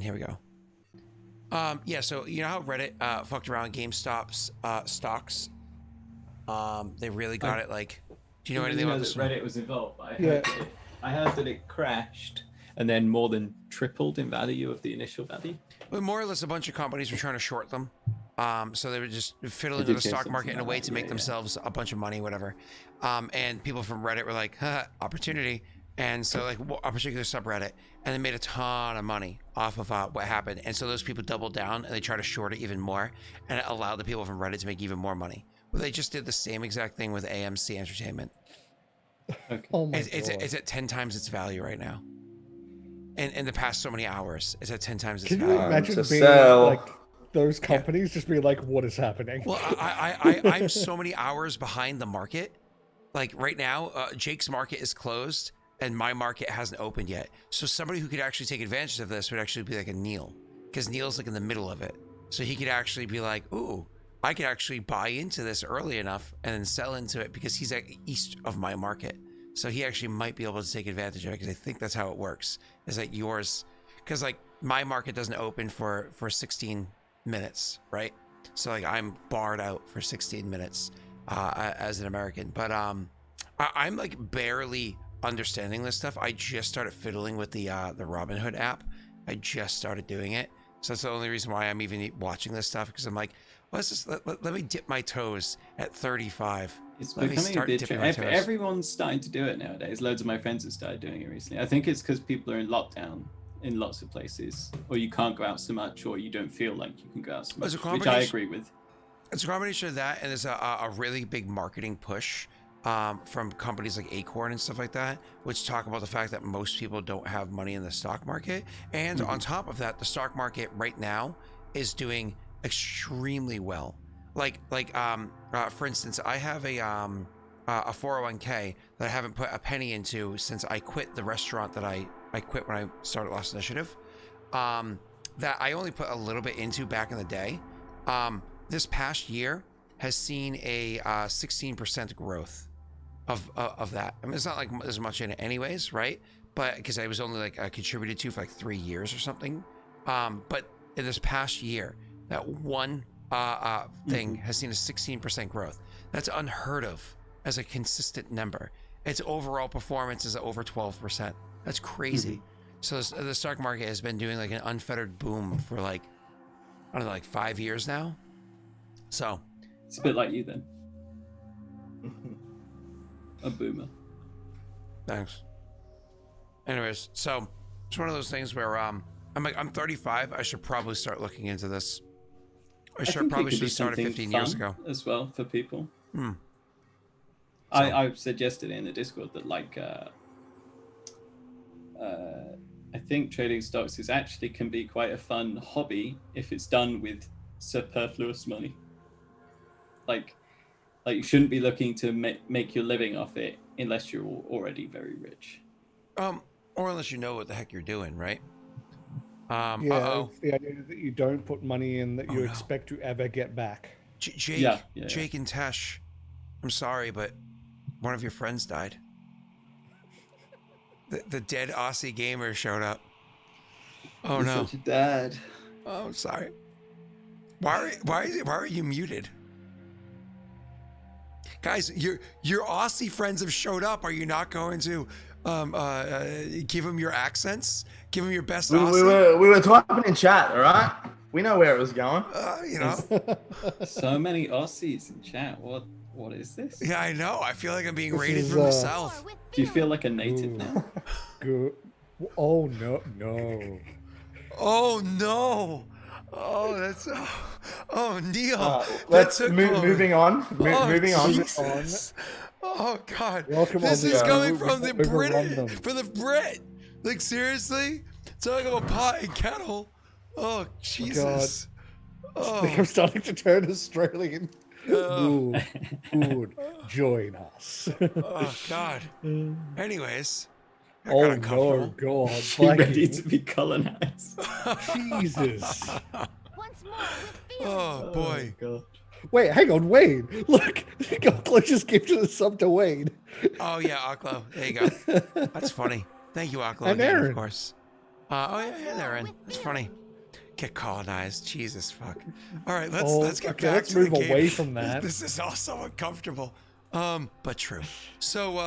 Here we go. Yeah, so you know how Reddit fucked around GameStop's stocks? They really got it. Like, do you know anything about this? Reddit was involved. I heard that it crashed and then more than tripled in value of the initial value. Well, more or less, a bunch of companies were trying to short them. So they were just fiddling with the stock market in a way to make themselves a bunch of money, whatever. And people from Reddit were like, opportunity. And so, like, a particular subreddit, and they made a ton of money off of what happened. And so those people doubled down and they tried to short it even more, and it allowed the people from Reddit to make even more money. Well, they just did the same exact thing with AMC Entertainment. Okay. Oh my It's at 10 times its value right now. And in the past so many hours, it's at 10 times its Can value. you imagine being like those companies just being like, what is happening? Well, I'm so many hours behind the market. Like right now, Jake's market is closed and my market hasn't opened yet. So somebody who could actually take advantage of this would actually be like a Neil, because Neil's like in the middle of it. So he could actually be like, ooh, I could actually buy into this early enough and then sell into it because he's like east of my market. So he actually might be able to take advantage of it, because I think that's how it works. Is that yours? Because like my market doesn't open for 16 minutes, right? So like I'm barred out for 16 minutes as an American. But I'm like barely understanding this stuff. I just started fiddling with the Robinhood app. I just started doing it. So that's the only reason why I'm even watching this stuff, because I'm like, let's just let me dip my toes at 35. It's becoming a bit everyone's starting to do it nowadays. Loads of my friends have started doing it recently. I think it's because people are in lockdown in lots of places, or you can't go out so much, or you don't feel like you can go out so much, which I agree with. It's a combination of that, and there's a really big marketing push from companies like Acorn and stuff like that, which talk about the fact that most people don't have money in the stock market. And on top of that, the stock market right now is doing extremely well. For instance, I have a 401k that I haven't put a penny into since I quit the restaurant that I quit when I started Lost Initiative. That I only put a little bit into back in the day. This past year has seen a 16% growth of that. I mean, it's not like as much in it anyways, right? But because I was only like contributed to for like 3 years or something. But in this past year, that one thing has seen a 16% growth. That's unheard of as a consistent number. Its overall performance is over 12%. That's crazy. So the stock market has been doing like an unfettered boom for like, I don't know, like 5 years now. So it's a bit like you then. A boomer. Thanks. Anyways, so it's one of those things where I'm 35. I should probably start looking into this. I probably should have started 15 years ago as well for people. I suggested in the Discord that like I think trading stocks can be quite a fun hobby if it's done with superfluous money. Like you shouldn't be looking to make your living off it unless you're already very rich. Or unless you know what the heck you're doing, right? The idea that you don't put money in that you expect to ever get back. Jake and Tesh, I'm sorry, but one of your friends died. The dead Aussie gamer showed up. Oh no! Such a dad. Oh, I'm sorry. Why are you muted? Guys, your Aussie friends have showed up. Are you not going to give them your accents? Give them your best Aussie? We were typing in chat, all right? We know where it was going. So many Aussies in chat. What is this? Yeah, I know. I feel like I'm being raided from the south. Do you feel like a native now? Good. Oh no. Oh no. Oh, that's Neil. Let's moving on. Moving on. Jesus. Oh God. Welcome this is coming from the Brit. For the Brit. Like seriously? Talking about pot and kettle. Oh Jesus. Oh, I think I'm starting to turn Australian. Would join us. Oh God. Anyways. Oh no, God! Ready to be colonized. Jesus. Oh boy. God. Wait, hang on, Wayne. Look, Oklo just gifted a sub to Wayne. Oh yeah, Oklo. There you go. That's funny. Thank you, Oklo. And again, Aaron. Of course. Oh yeah, hey there, Ren. It's funny. Get colonized. Jesus fuck. All right, let's get back let's to move the game. away from that. This is all so uncomfortable. But true. So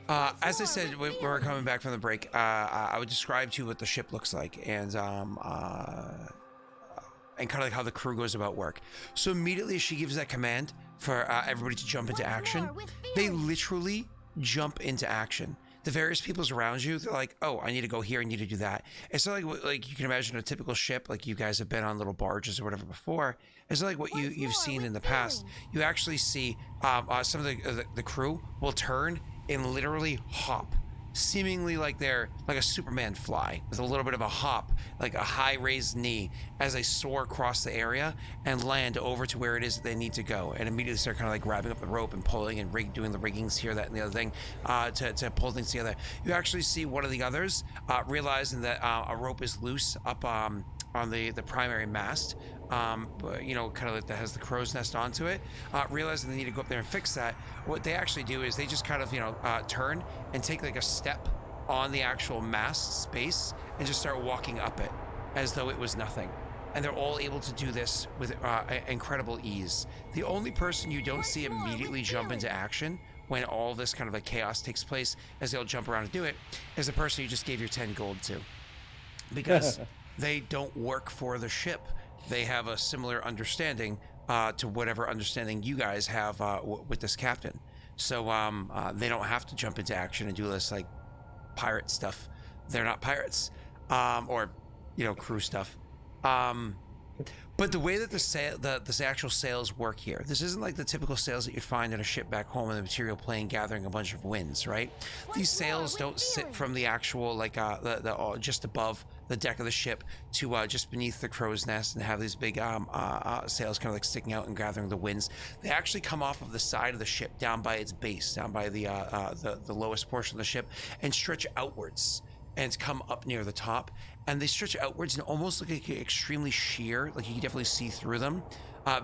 as I said, when we're coming back from the break, I would describe to you what the ship looks like, and kind of like how the crew goes about work. So immediately she gives that command for everybody to jump into action, they literally jump into action. The various peoples around you, they're like, oh, I need to go here, I need to do that. It's not like you can imagine a typical ship, like you guys have been on little barges or whatever before. It's not like what you've seen in the past. You actually see some of the crew will turn and literally hop, seemingly like they're like a Superman fly with a little bit of a hop, like a high raised knee, as they soar across the area and land over to where it is that they need to go, and immediately start kind of like grabbing up the rope and pulling and doing the riggings here, that, and the other thing to pull things together. You actually see one of the others realizing that a rope is loose up on the primary mast, you know, kind of like that has the crow's nest onto it, realizing they need to go up there and fix that. What they actually do is they just kind of, you know, turn and take like a step on the actual mast space and just start walking up it as though it was nothing. And they're all able to do this with incredible ease. The only person you don't see immediately jump into action when all this kind of like chaos takes place, as they'll jump around and do it, is the person you just gave your 10 gold to. Because they don't work for the ship. They have a similar understanding to whatever understanding you guys have with this captain. So they don't have to jump into action and do this like pirate stuff. They're not pirates, or, you know, crew stuff. But the way that the actual sails work here, this isn't like the typical sails that you'd find in a ship back home in the material plane gathering a bunch of winds, right? These sails don't sit from the actual, like, the just above the deck of the ship to just beneath the crow's nest and have these big sails kind of like sticking out and gathering the winds. They actually come off of the side of the ship, down by its base, down by the lowest portion of the ship, and stretch outwards and come up near the top. And they stretch outwards and almost look like extremely sheer, like you can definitely see through them.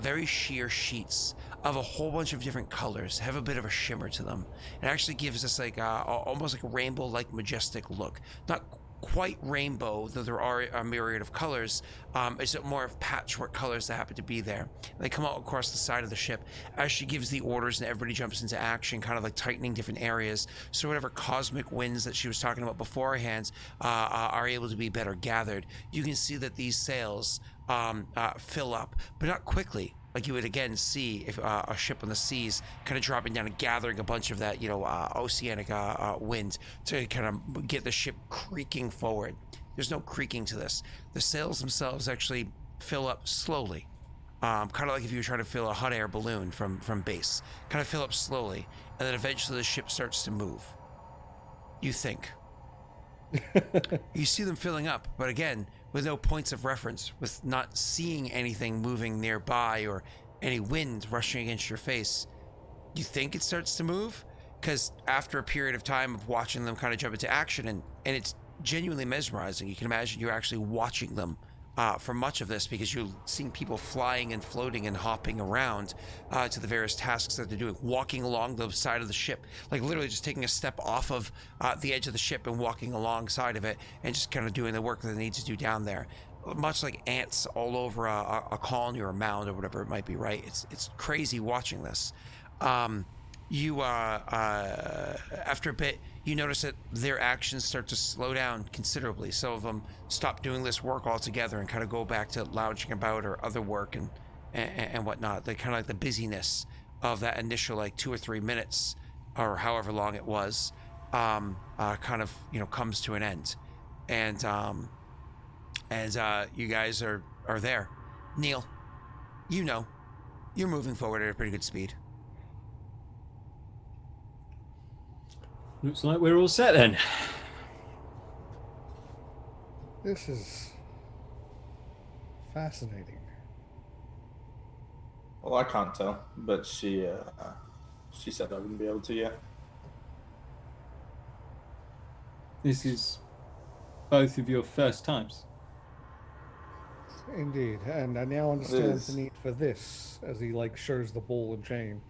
Very sheer sheets of a whole bunch of different colors, have a bit of a shimmer to them. It actually gives us like almost like a rainbow-like majestic look. Not quite rainbow, though there are a myriad of colors. It's more of patchwork colors that happen to be there. They come out across the side of the ship as she gives the orders and everybody jumps into action, kind of like tightening different areas. So whatever cosmic winds that she was talking about beforehand are able to be better gathered. You can see that these sails fill up, but not quickly. Like you would again see if a ship on the seas kind of dropping down and gathering a bunch of that, you know, oceanic wind to kind of get the ship creaking forward. There's no creaking to this. The sails themselves actually fill up slowly, kind of like if you were trying to fill a hot air balloon from base. Kind of fill up slowly, and then eventually the ship starts to move. You think. You see them filling up, but again, with no points of reference, with not seeing anything moving nearby or any wind rushing against your face. You think it starts to move? Because after a period of time of watching them kind of jump into action, and it's genuinely mesmerizing. You can imagine you're actually watching them for much of this, because you're seeing people flying and floating and hopping around to the various tasks that they're doing, walking along the side of the ship, like literally just taking a step off of the edge of the ship and walking alongside of it and just kind of doing the work that they need to do down there, much like ants all over a colony or a mound or whatever it might be, right? It's crazy watching this. After a bit, you notice that their actions start to slow down considerably. Some of them stop doing this work altogether and kind of go back to lounging about or other work and whatnot. They kind of like the busyness of that initial like 2 or 3 minutes or however long it was, kind of, you know, comes to an end. And you guys are there. Neil, you know, you're moving forward at a pretty good speed. Looks like we're all set then. This is fascinating. Well, I can't tell, but she said I wouldn't be able to yet. This is both of your first times. Indeed, and I now understand Liz. the need for this, as he like shows the ball and chain.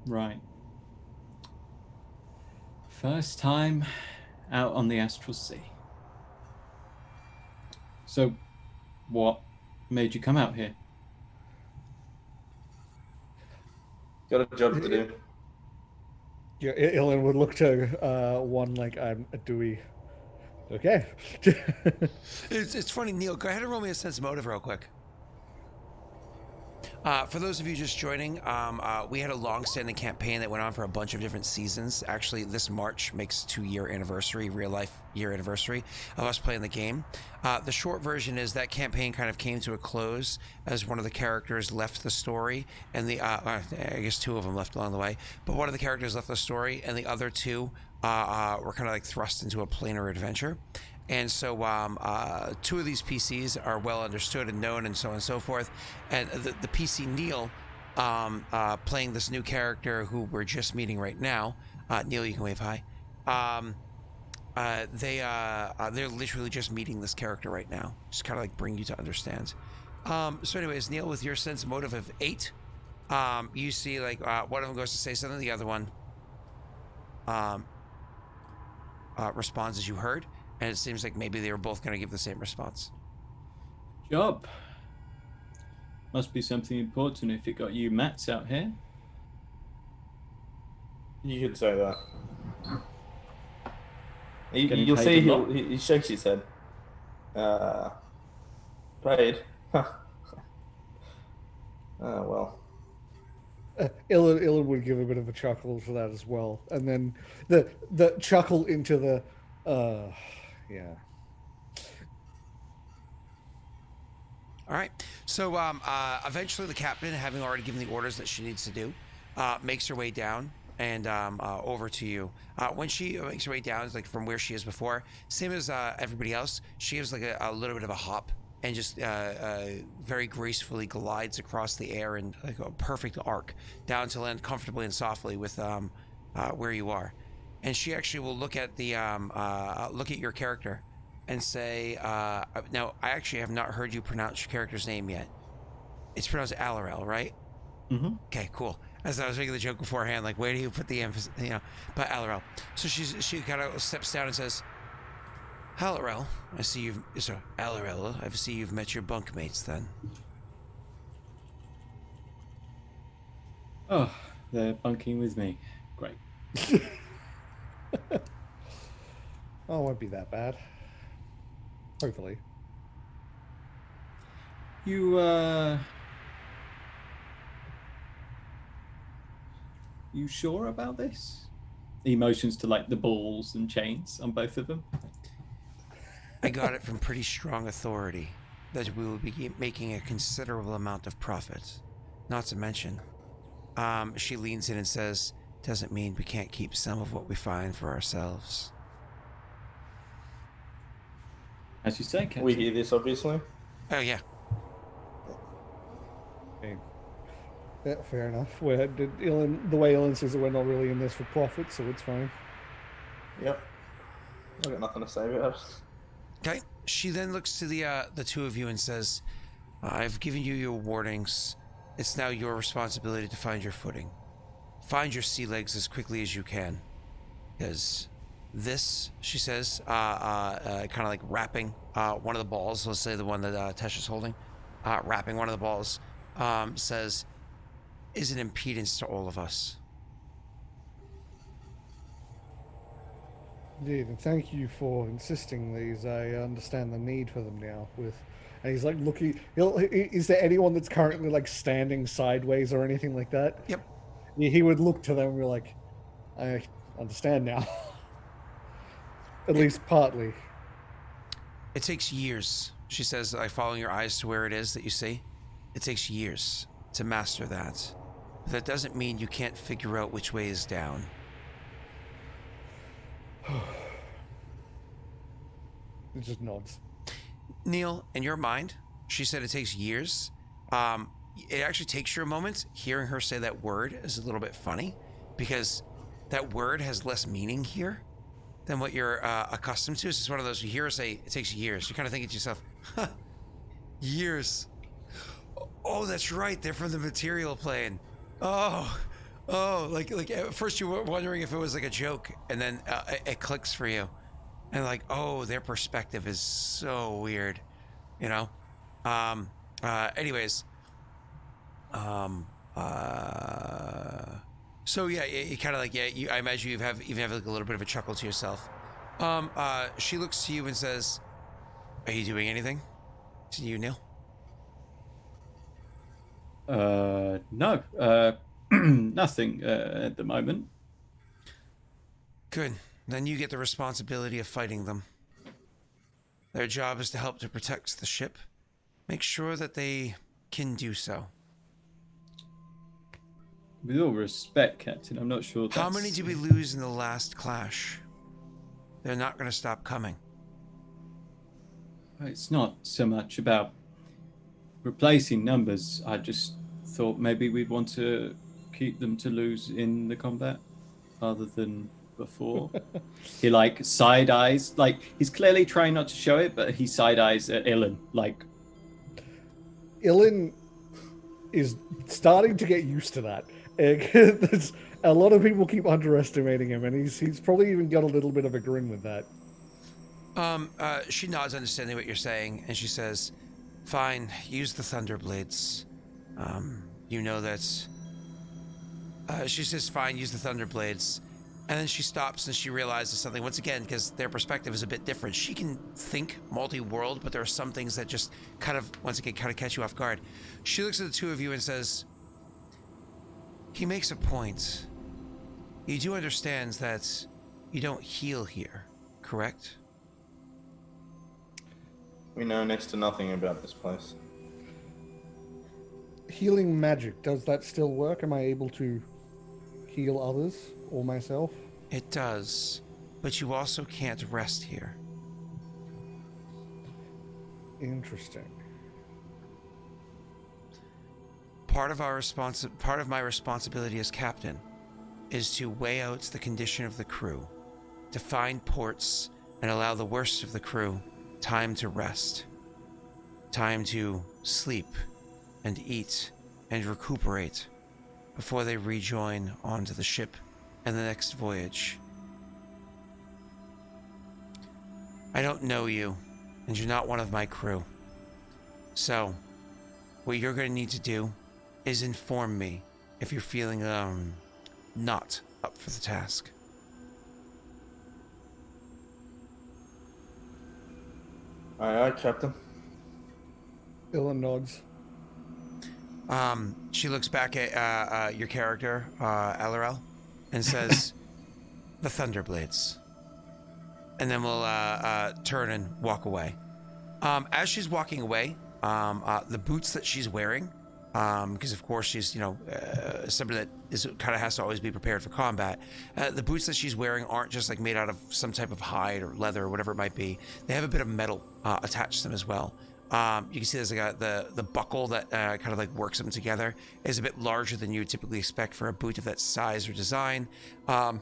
Right. First time out on the astral sea. So, what made you come out here? Got a job to do. Yeah, Ilen would look to one like I'm a Dewey. Okay. It's funny, Neil. Go ahead and roll me a sense motive real quick. For those of you just joining, we had a long-standing campaign that went on for a bunch of different seasons. Actually, this March makes 2-year anniversary, real-life year anniversary of us playing the game. The short version is that campaign kind of came to a close as one of the characters left the story, and I guess 2 of them left along the way, but one of the characters left the story, and the other 2 were kind of like thrust into a planar adventure. And so 2 of these PCs are well understood and known and so on and so forth. And the PC Neil, playing this new character who we're just meeting right now, Neil, you can wave hi. They're literally just meeting this character right now. Just kind of like bring you to understand. So anyways, Neil, with your sense motive of 8, you see like one of them goes to say something, the other one responds as you heard. And it seems like maybe they were both going to give the same response. Job. Must be something important if it got you mats out here. You could say that. Getting You'll paid see a lot. he shakes his head. Paid? Well. Ilen would give a bit of a chuckle for that as well, and then the chuckle into the yeah. All right. So eventually the captain, having already given the orders that she needs to do, makes her way down and over to you. When she makes her way down, it's like from where she is before, same as everybody else, she gives like a little bit of a hop and just very gracefully glides across the air in like a perfect arc down to land comfortably and softly with where you are. And she actually will look at the look at your character and say, now I actually have not heard you pronounce your character's name yet. It's pronounced Aurorum, right? Mm-hmm. Okay, cool. As I was making the joke beforehand, like where do you put the emphasis, but Aurorum. So she kind of steps down and says, Aurorum, I see you've met your bunkmates then. Oh, they're bunking with me. Great. Oh, it won't be that bad. Hopefully. You sure about this? Emotions to like the balls and chains on both of them. I got it from pretty strong authority that we will be making a considerable amount of profit. Not to mention, she leans in and says, doesn't mean we can't keep some of what we find for ourselves. As you say, Captain. We hear this, obviously. Oh, yeah. Okay. Yeah, fair enough. The way Ilen says that we're not really in this for profit, so it's fine. Yep. I've got nothing to say about it. Okay. She then looks to the 2 of you and says, I've given you your warnings. It's now your responsibility to find your footing. Find your sea legs as quickly as you can. Because this, she says, kind of like wrapping one of the balls, let's say the one that Tesha's holding, wrapping one of the balls, says, is an impedance to all of us. Indeed, and thank you for insisting these. I understand the need for them now. And he's like looking. Is there anyone that's currently like standing sideways or anything like that? Yep. He would look to them and be like, I understand now. At least partly. It takes years, she says, like following your eyes to where it is that you see. It takes years to master that. But that doesn't mean you can't figure out which way is down. It just nods. Neil, in your mind, she said it takes years. It actually takes you a moment. Hearing her say that word is a little bit funny because that word has less meaning here than what you're accustomed to. It's just one of those, you hear her say it takes years. You kind of think to yourself, huh, years. Oh, that's right. They're from the material plane. Oh, Oh, like at first you were wondering if it was like a joke, and then it clicks for you, and like, oh, their perspective is so weird, you know. Anyways, um, so yeah, you kind of like I imagine you even have like a little bit of a chuckle to yourself. She looks to you and says, "Are you doing anything?" To you, Neil. No, nothing at the moment. Good. Then you get the responsibility of fighting them. Their job is to help to protect the ship. Make sure that they can do so. With all respect, Captain, I'm not sure How many did we lose in the last clash? They're not going to stop coming. It's not so much about replacing numbers. I just thought maybe we'd want to keep them to lose in the combat rather than before. He like side eyes, like he's clearly trying not to show it, but he side eyes at Ilen. Like Ilen is starting to get used to that. There's a lot of people keep underestimating him, and he's probably even got a little bit of a grin with that. She nods, understanding what you're saying, and she says, "Fine, use the Thunderblades. You know that's." She says, "Fine, use the Thunderblades," and then she stops and she realizes something once again because their perspective is a bit different. She can think multi-world, but there are some things that just kind of catch you off guard. She looks at the two of you and says, "He makes a point. You do understand that you don't heal here, correct?" We know next to nothing about this place. Healing magic, does that still work? Am I able to heal others or myself? It does, but you also can't rest here. Interesting. Part of my responsibility as captain is to weigh out the condition of the crew, to find ports and allow the worst of the crew time to rest, time to sleep and eat and recuperate before they rejoin onto the ship and the next voyage. I don't know you, and you're not one of my crew. So, what you're going to need to do is inform me if you're feeling not up for the task. Aye, Captain. Ilen nods. She looks back at your character, Elorel, and says, "The Thunderblades." And then we'll turn and walk away. As she's walking away, the boots that she's wearing, because of course she's, somebody that is kind of has to always be prepared for combat. The boots that she's wearing aren't just like made out of some type of hide or leather or whatever it might be. They have a bit of metal attached to them as well. You can see there's like the buckle that kind of like works them together is a bit larger than you would typically expect for a boot of that size or design. The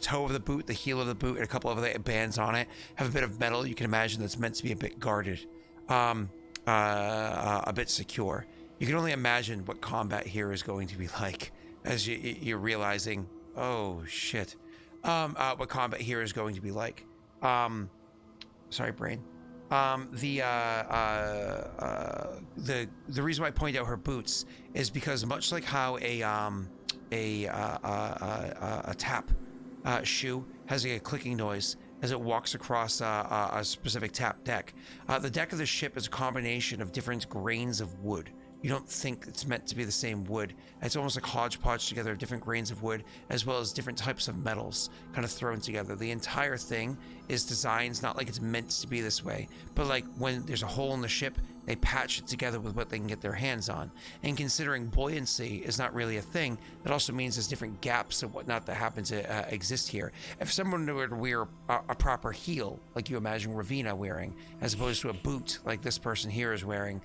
toe of the boot, the heel of the boot, and a couple of other bands on it have a bit of metal. You can imagine that's meant to be a bit guarded, a bit secure. You can only imagine what combat here is going to be like as you're realizing, oh shit, what combat here is going to be like. Sorry, brain. The reason why I point out her boots is because much like how a tap shoe has a clicking noise as it walks across a specific tap deck, the deck of the ship is a combination of different grains of wood. You don't think it's meant to be the same wood. It's almost like hodgepodge together of different grains of wood as well as different types of metals kind of thrown together. The entire thing is designed not like it's meant to be this way, but like when there's a hole in the ship, they patch it together with what they can get their hands on. And considering buoyancy is not really a thing, that also means there's different gaps and whatnot that happen to exist here. If someone were to wear a proper heel, like you imagine Ravina wearing, as opposed to a boot like this person here is wearing,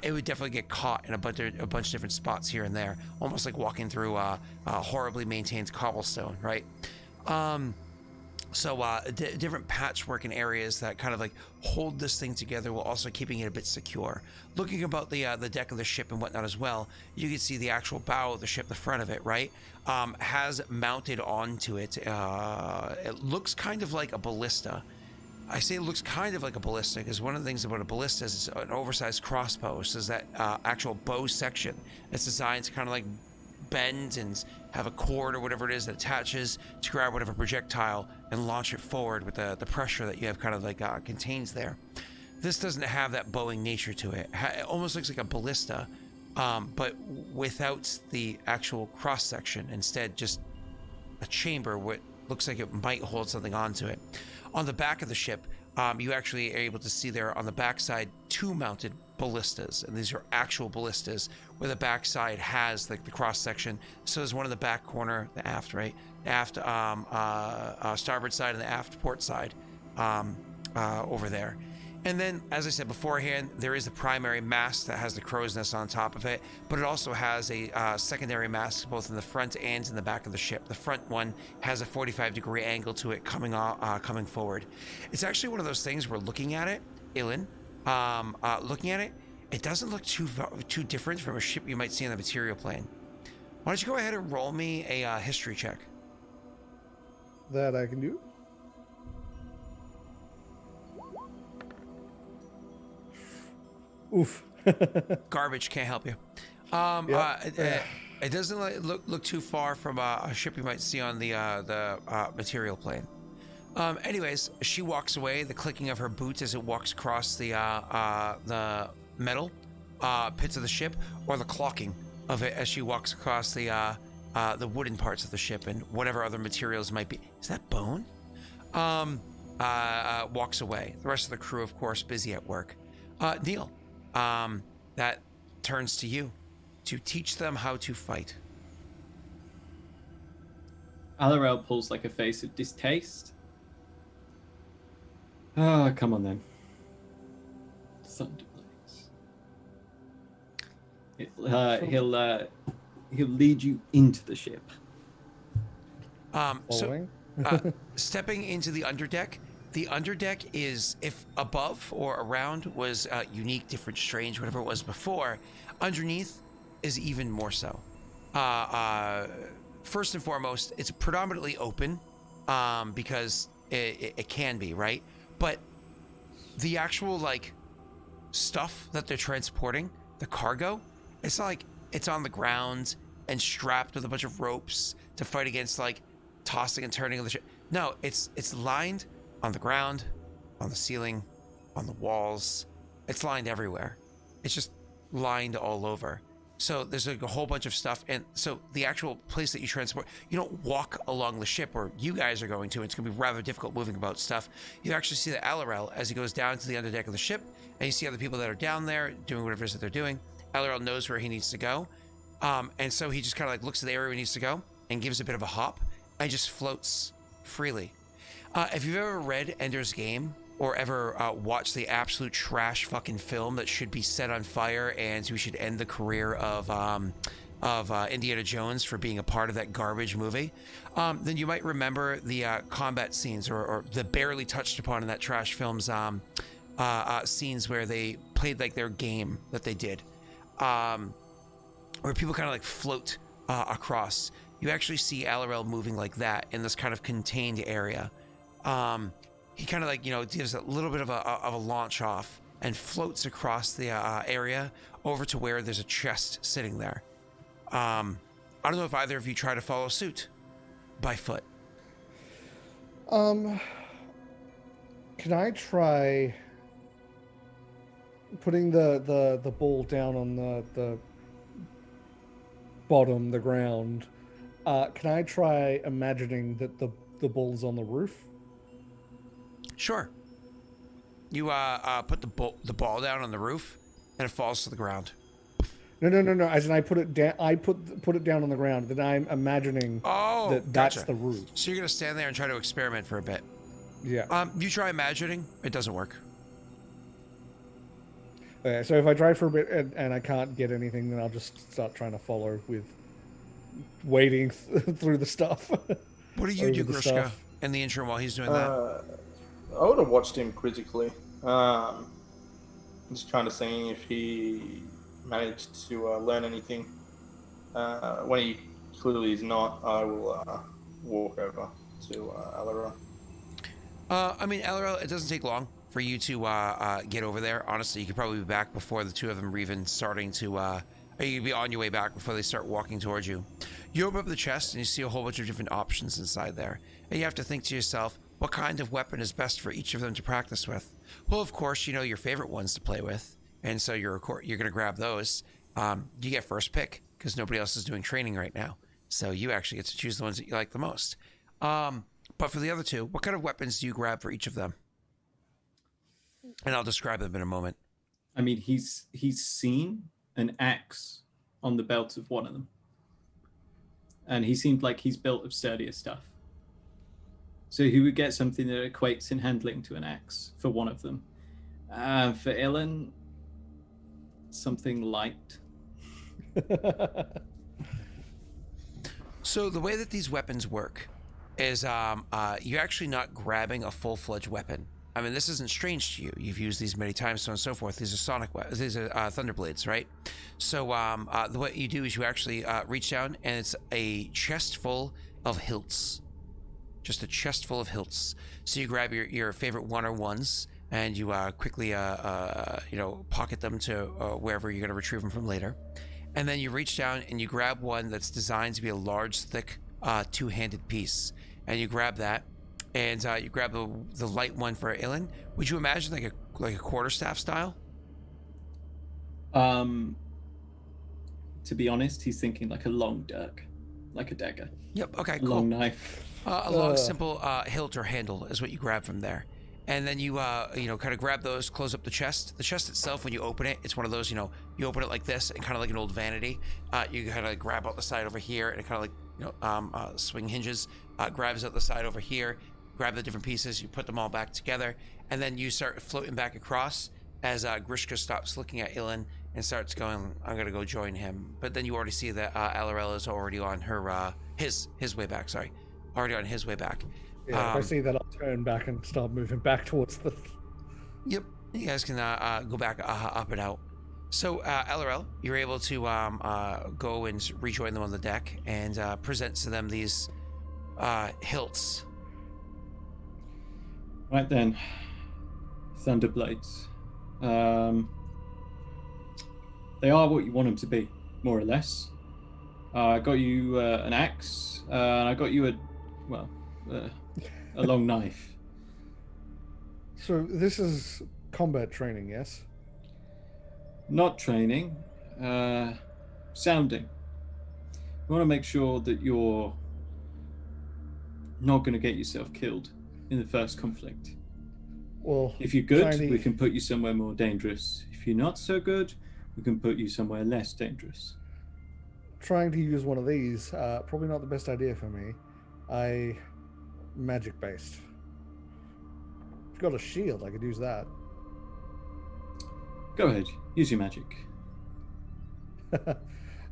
it would definitely get caught in a bunch of different spots here and there, almost like walking through a horribly maintained cobblestone, right? So different patchwork in areas that kind of like hold this thing together while also keeping it a bit secure. Looking about the deck of the ship and whatnot as well, you can see the actual bow of the ship, the front of it, right, has mounted onto it. It looks kind of like a ballista. I say it looks kind of like a ballista because one of the things about a ballista is an oversized crossbow. So is that actual bow section. It's designed to kind of like bend and have a cord or whatever it is that attaches to grab whatever projectile and launch it forward with the pressure that you have kind of like contains there. This doesn't have that bowing nature to it. It almost looks like a ballista, but without the actual cross section. Instead, just a chamber what looks like it might hold something onto it. On the back of the ship, you actually are able to see there on the backside 2 mounted ballistas, and these are actual ballistas where the backside has like the cross section. So there's one in the back corner, the aft, right? The aft starboard side and the aft port side over there. And then, as I said beforehand, there is the primary mast that has the crow's nest on top of it, but it also has a secondary mast both in the front and in the back of the ship. The front one has a 45-degree angle to it coming forward. It's actually one of those things where looking at it, Ilen, looking at it, it doesn't look too different from a ship you might see on the material plane. Why don't you go ahead and roll me a history check? That I can do. Oof. Garbage, can't help you. It doesn't look too far from a ship you might see on the material plane. Anyways, she walks away, the clicking of her boots as it walks across the metal pits of the ship, or the clocking of it as she walks across the wooden parts of the ship and whatever other materials might be. Is that bone? Walks away. The rest of the crew, of course, busy at work. Neil, that turns to you to teach them how to fight. Alarel pulls like a face of distaste. Ah, come on then. Thunderblades. He'll lead you into the ship. Stepping into the underdeck. The underdeck is, if above or around was unique, different, strange, whatever it was before, underneath is even more so. First and foremost, it's predominantly open because it can be, right? But the actual like stuff that they're transporting, the cargo, it's not like it's on the ground and strapped with a bunch of ropes to fight against like tossing and turning of the ship. No, it's lined on the ground, on the ceiling, on the walls. It's lined everywhere. It's just lined all over. So there's like a whole bunch of stuff. And so the actual place that you transport, you don't walk along the ship, or you guys are going to. It's going to be rather difficult moving about stuff. You actually see the Alarel as he goes down to the underdeck of the ship, and you see other people that are down there doing whatever it is that they're doing. Alarel knows where he needs to go. And so he just kind of like looks at the area where he needs to go and gives a bit of a hop and just floats freely. If you've ever read Ender's Game or ever watched the absolute trash fucking film that should be set on fire and we should end the career of Indiana Jones for being a part of that garbage movie, then you might remember the combat scenes or the barely touched upon in that trash film's scenes where they played like their game that they did, where people kind of like float across. You actually see Alarel moving like that in this kind of contained area. He kind of like, gives a little bit of a launch off and floats across the area over to where there's a chest sitting there. I don't know if either of you try to follow suit by foot. Can I try putting the ball down on the bottom, the ground? Can I try imagining that the ball's on the roof? Sure. You put the ball down on the roof, and it falls to the ground. No. As in, I put it down. I put it down on the ground. Then I'm imagining that that's gotcha. the roof. So you're gonna stand there and try to experiment for a bit. Yeah. You try imagining. It doesn't work. Okay, so if I try for a bit and I can't get anything, then I'll just start trying to follow with wading through the stuff. What do you do, Grushka? in the interim while he's doing that? I would have watched him critically. Just kind of seeing if he managed to learn anything. When he clearly is not, I will walk over to Alera. I mean, Elrel, it doesn't take long for you to get over there. Honestly, you could probably be back before the two of them are even starting to. You could be on your way back before they start walking towards you. You open up the chest and you see a whole bunch of different options inside there. And you have to think to yourself, what kind of weapon is best for each of them to practice with? Well, of course, you know your favorite ones to play with, and so you're going to grab those. You get first pick because nobody else is doing training right now. So you actually get to choose the ones that you like the most. But for the other two, what kind of weapons do you grab for each of them? And I'll describe them in a moment. I mean, he's seen an axe on the belt of one of them. And he seemed like he's built of sturdier stuff. So he would get something that equates in handling to an axe for one of them. For Ilen, something light. So the way that these weapons work is you're actually not grabbing a full-fledged weapon. I mean, this isn't strange to you. You've used these many times, so on and so forth. These are sonic weapons. These are thunderblades, right? So what you do is you actually reach down, and it's a chest full of hilts. Just a chest full of hilts. So you grab your favorite one-on-ones, and you quickly pocket them to wherever you're going to retrieve them from later. And then you reach down and you grab one that's designed to be a large, thick, two-handed piece. And you grab that, and you grab the light one for Ilen. Would you imagine like a quarterstaff style? To be honest, he's thinking like a long dirk, like a dagger. Yep. Okay. A Cool. long knife. A long, simple hilt or handle is what you grab from there. And then you, kind of grab those, close up the chest. The chest itself, when you open it, it's one of those, you open it like this and kind of like an old vanity. You kind of grab out the side over here and it kind of like, swing hinges, grabs out the side over here, grab the different pieces, you put them all back together, and then you start floating back across as Grishka stops looking at Ilen and starts going, I'm going to go join him. But then you already see that Alarella is already on her, his way back, sorry. Already on his way back. Yeah, if I see that, I'll turn back and start moving back towards the... Yep, you guys can go back up and out. So, LRL, you're able to go and rejoin them on the deck and present to them these hilts. Right then, Thunderblades. They are what you want them to be, more or less. I got you an axe, and I got you a long knife. So this is combat training, yes? Not training, sounding. You want to make sure that you're not going to get yourself killed in the first conflict. Well, if you're good, tiny... we can put you somewhere more dangerous. If you're not so good, we can put you somewhere less dangerous. Trying to use one of these, probably not the best idea for me. Magic based. If you've got a shield, I could use that. Go ahead, use your magic.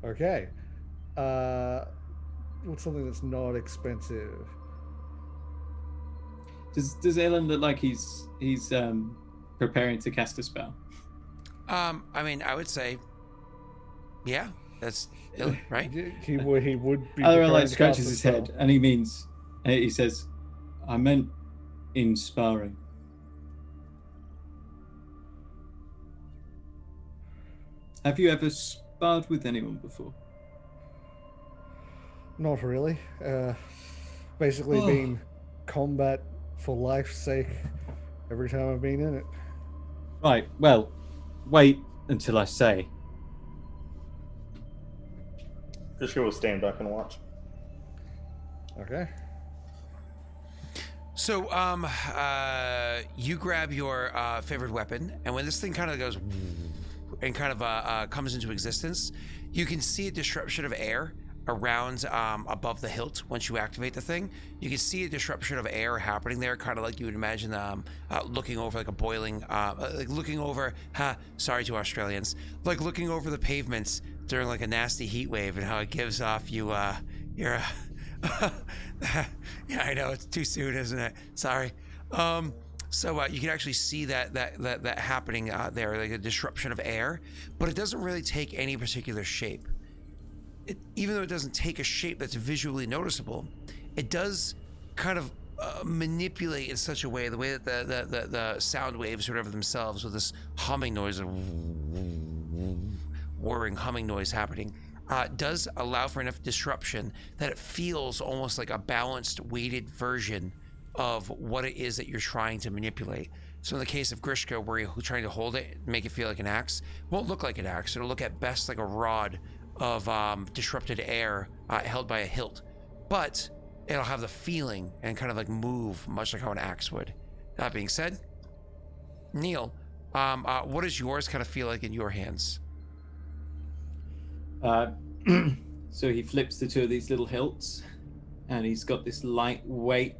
Okay. What's something that's not expensive? Does Ilen look like he's preparing to cast a spell? I mean, I would say, yeah, that's Ilen, right? He would be. Alarella scratches his head and he says, I meant in sparring. Have you ever sparred with anyone before? Not really. Basically been combat for life's sake every time I've been in it. Right, well, wait until I say. Just will stand back and watch. Okay. So, you grab your favorite weapon, and when this thing kind of goes and kind of comes into existence, you can see a disruption of air around above the hilt. Once you activate the thing, you can see a disruption of air happening there, kind of like you would imagine looking over like a boiling, like looking over, sorry to Australians, like looking over the pavements during like a nasty heat wave, and how it gives off you your Yeah, I know it's too soon, isn't it? Sorry. So you can actually see that happening there, like a disruption of air, but it doesn't really take any particular shape. Even though it doesn't take a shape that's visually noticeable, it does kind of manipulate in such a way, the way that the sound waves or whatever themselves, with this humming noise, of whirring humming noise happening, does allow for enough disruption that it feels almost like a balanced, weighted version of what it is that you're trying to manipulate. So in the case of Grishka, where you're trying to hold it, make it feel like an axe, it won't look like an axe. It'll look at best like a rod of disrupted air held by a hilt. But it'll have the feeling and kind of like move much like how an axe would. That being said, Neil, what does yours kind of feel like in your hands? So he flips the two of these little hilts, and he's got this light weight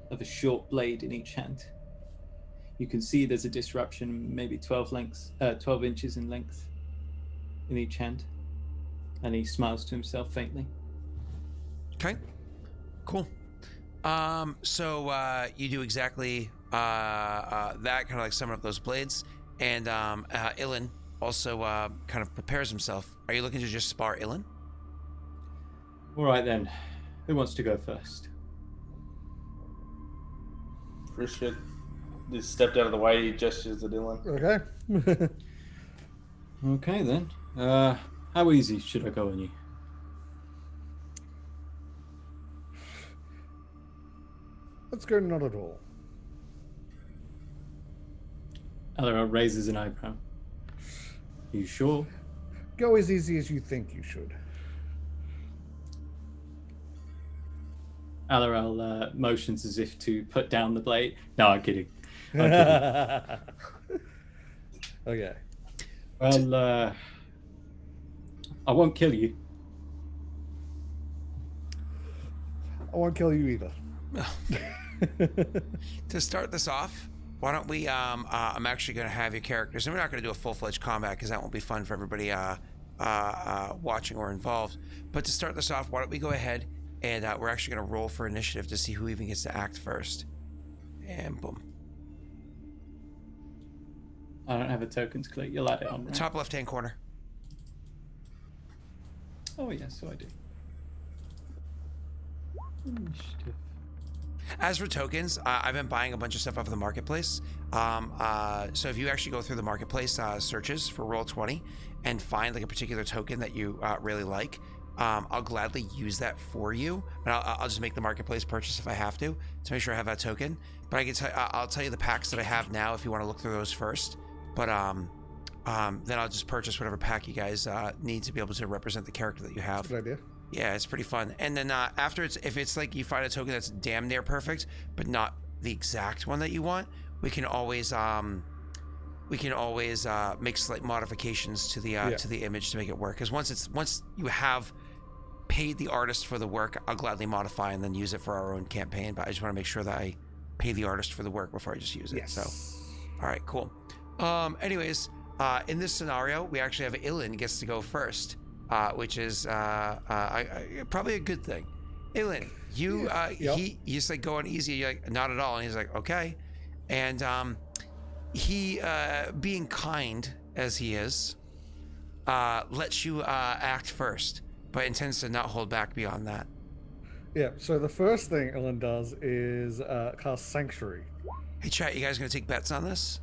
of a short blade in each hand. You can see there's a disruption, maybe 12 inches in length in each hand. And he smiles to himself faintly. Okay, cool. So you do exactly that, kind of like summon up those blades, and Ilen also kind of prepares himself. Are you looking to just spar Ilen? All right then. Who wants to go first? Richard just stepped out of the way, he gestures at Ilen. Okay. Okay then. How easy should I go on you? Let's go not at all. Alera raises an eyebrow. You sure? Go as easy as you think you should. Alera motions as if to put down the blade. No, I'm kidding. I'm kidding. Okay. Well, I won't kill you. I won't kill you either. To start this off, why don't we, I'm actually going to have your characters, and we're not going to do a full-fledged combat because that won't be fun for everybody watching or involved. But to start this off, why don't we go ahead and we're actually going to roll for initiative to see who even gets to act first. And boom. I don't have a token to click. You'll add it on, right? Top left-hand corner. Oh, yes, so I do. Initiative. As for tokens, I've been buying a bunch of stuff off of the marketplace. So if you actually go through the marketplace searches for Roll20 and find like a particular token that you really like, I'll gladly use that for you. And I'll just make the marketplace purchase if I have to make sure I have that token. But I'll tell you the packs that I have now if you want to look through those first. But then I'll just purchase whatever pack you guys need to be able to represent the character that you have. Good idea. Yeah, it's pretty fun. And then after if it's like you find a token that's damn near perfect, but not the exact one that you want, we can always make slight modifications to the image to make it work. Because once you have paid the artist for the work, I'll gladly modify and then use it for our own campaign. But I just want to make sure that I pay the artist for the work before I just use it. Yes. So, all right, cool. Anyways, in this scenario, we actually have Ilen gets to go first. Which is probably a good thing. Ilen, you just like going easy. You're like, not at all, and he's like, okay. And he, being kind as he is, lets you act first, but intends to not hold back beyond that. Yeah. So the first thing Ellen does is cast Sanctuary. Hey, chat, you guys gonna take bets on this?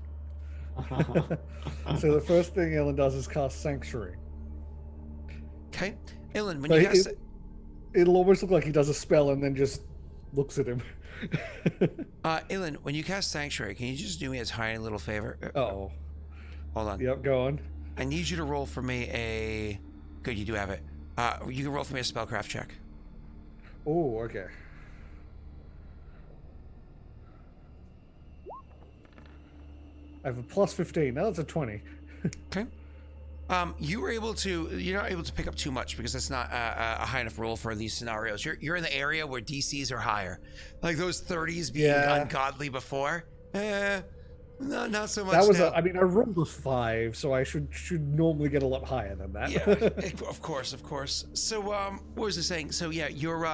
So the first thing Ellen does is cast Sanctuary. Okay, Ilen, when So you cast it'll almost look like he does a spell and then just looks at him. Ilen, when you cast Sanctuary, can you just do me a tiny little favor? Oh. Hold on. Yep, go on. I need you to roll for me a. Good, you do have it. You can roll for me a spellcraft check. Oh, okay. I have a plus 15. Now it's a 20. Okay. You're not able to pick up too much because that's not a high enough roll for these scenarios. You're in the area where DCs are higher, like those 30s being ungodly before. No, not so much. That was now. I rolled a 5, so I should normally get a lot higher than that. Yeah, of course. So, what was I saying? So, yeah, you're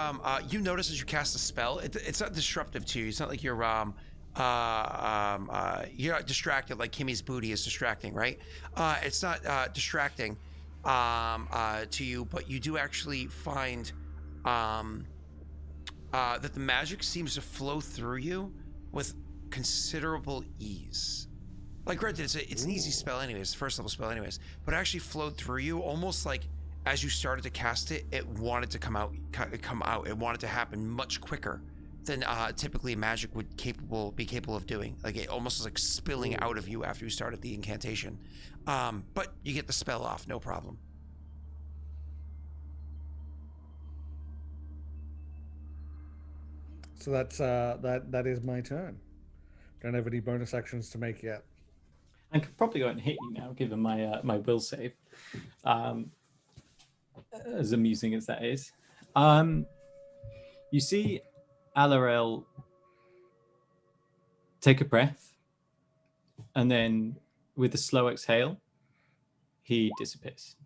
you notice as you cast a spell, it's not disruptive to you. It's not like you're not distracted like Kimmy's booty is distracting, right? It's not distracting to you, but you do actually find that the magic seems to flow through you with considerable ease. Like, granted, it's an easy spell anyways, first level spell anyways, but it actually flowed through you almost like as you started to cast it, it wanted to come out. It wanted to happen much quicker than typically magic would be capable of doing. Like, it almost was like spilling out of you after you started the incantation. But you get the spell off, no problem. So that's that is my turn. Don't have any bonus actions to make yet. I could probably go and hit you now, given my my will save. As amusing as that is, you see Alarel take a breath, and then with a slow exhale, he disappears.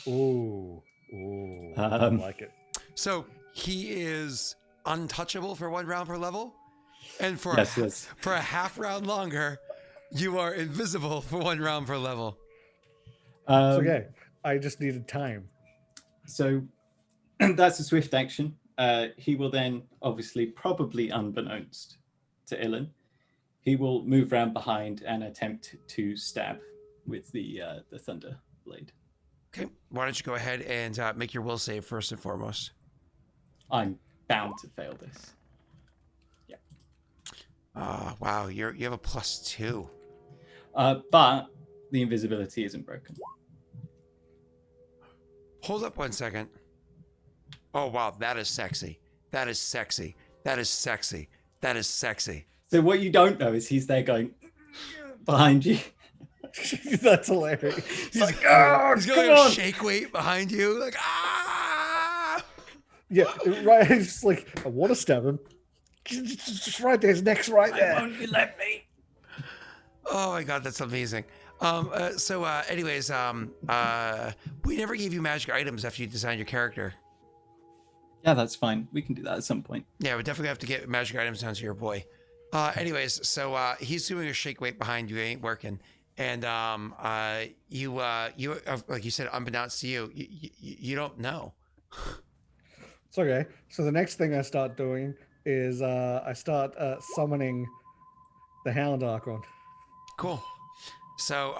Ooh, I like it. So he is untouchable for 1 round per level, and for Yes. for a half round longer, you are invisible for 1 round per level. It's okay. I just needed time. So that's a swift action. He will then, obviously, probably unbeknownst to Ilen, he will move around behind and attempt to stab with the thunder blade. Okay, why don't you go ahead and make your will save first and foremost. I'm bound to fail this. Yeah. Wow, you have a +2. But the invisibility isn't broken. Hold up 1 second. Oh wow, that is sexy. That is sexy. That is sexy. That is sexy. So what you don't know is he's there going behind you. That's hilarious. He's like, he's come going on. to shake weight behind you, like Yeah, right. It's just like, I want to stab him. Just right there. His neck's right there. Why won't you let me? Oh my god, that's amazing. Anyways, we never gave you magic items after you designed your character. Yeah, that's fine. We can do that at some point. Yeah, we definitely have to get magic items down to your boy. He's doing a shake weight behind you, it ain't working. And you like you said, unbeknownst to you, you don't know. It's okay. So the next thing I start doing is I start summoning the Hound Archon. Cool. So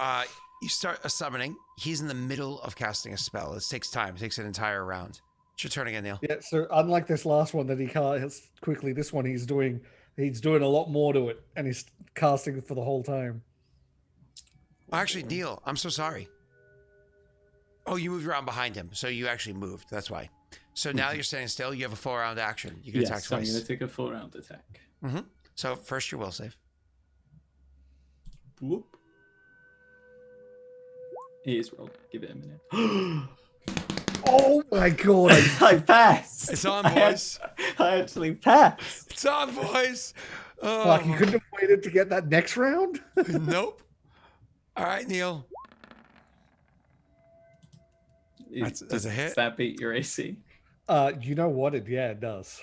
you start a summoning. He's in the middle of casting a spell. This takes time. It takes an entire round. It's your turn again, Neil. Yeah. So unlike this last one that he casts quickly, this one he's doing a lot more to it, and he's casting for the whole time. Well, actually, Neil, I'm so sorry. Oh, you moved around behind him, so you actually moved. That's why. So now you're standing still. You have a 4-round action. You can attack So I'm twice. going to take a 4-round attack. Mm-hmm. So first your will save. Whoop. It is rolled. Give it a minute. Oh my god! I passed. It's on, boys. I actually passed. It's on, boys. Oh, Fuck, you couldn't have waited to get that next round? Nope. All right, Neil. That's a hit. Does that beat your AC? You know what? It does.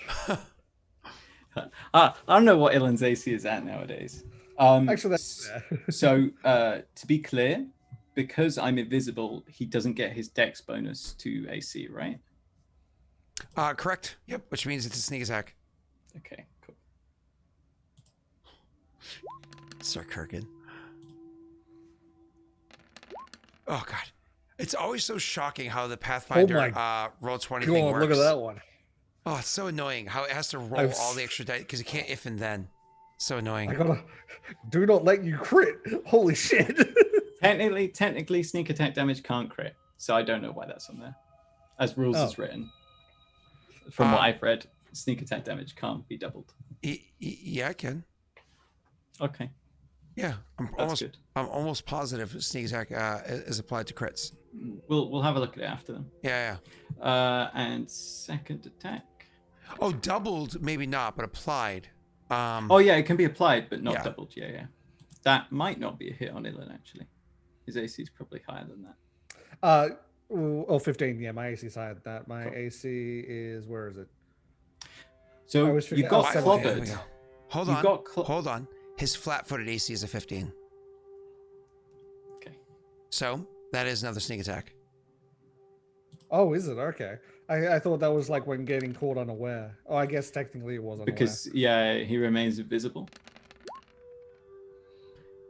I don't know what Ilan's AC is at nowadays. Actually, that's fair. So, to be clear, because I'm invisible, he doesn't get his dex bonus to AC, right? Correct. Yep. Which means it's a sneak attack. Okay, cool. Sir Kirkin. Oh god, it's always so shocking how the Pathfinder Roll20 thing God, works. look at that one. Oh, it's so annoying how it has to roll all the extra dice because it can't if and then. So annoying. I gotta do not let you crit. Holy shit. Technically, sneak attack damage can't crit, so I don't know why that's on there. As rules is written, from what I've read, sneak attack damage can't be doubled. Yeah, I can. Okay. Yeah, That's good. I'm almost positive sneak attack is applied to crits. We'll have a look at it after them. Yeah. And second attack. Oh, doubled maybe not, but applied. Oh yeah, it can be applied, but not Yeah. doubled. Yeah, yeah. That might not be a hit on Ilen actually. His AC is probably higher than that. 15. Yeah, my AC is higher than that. My Cool. AC is, where is it? I So was you 15. got Why- okay, there we clobbered. go. Hold You on. got Hold on. His flat-footed AC is a 15. Okay. So that is another sneak attack. Oh, is it? Okay. I thought that was like when getting caught unaware. Oh, I guess technically it was unaware. Because yeah, he remains invisible.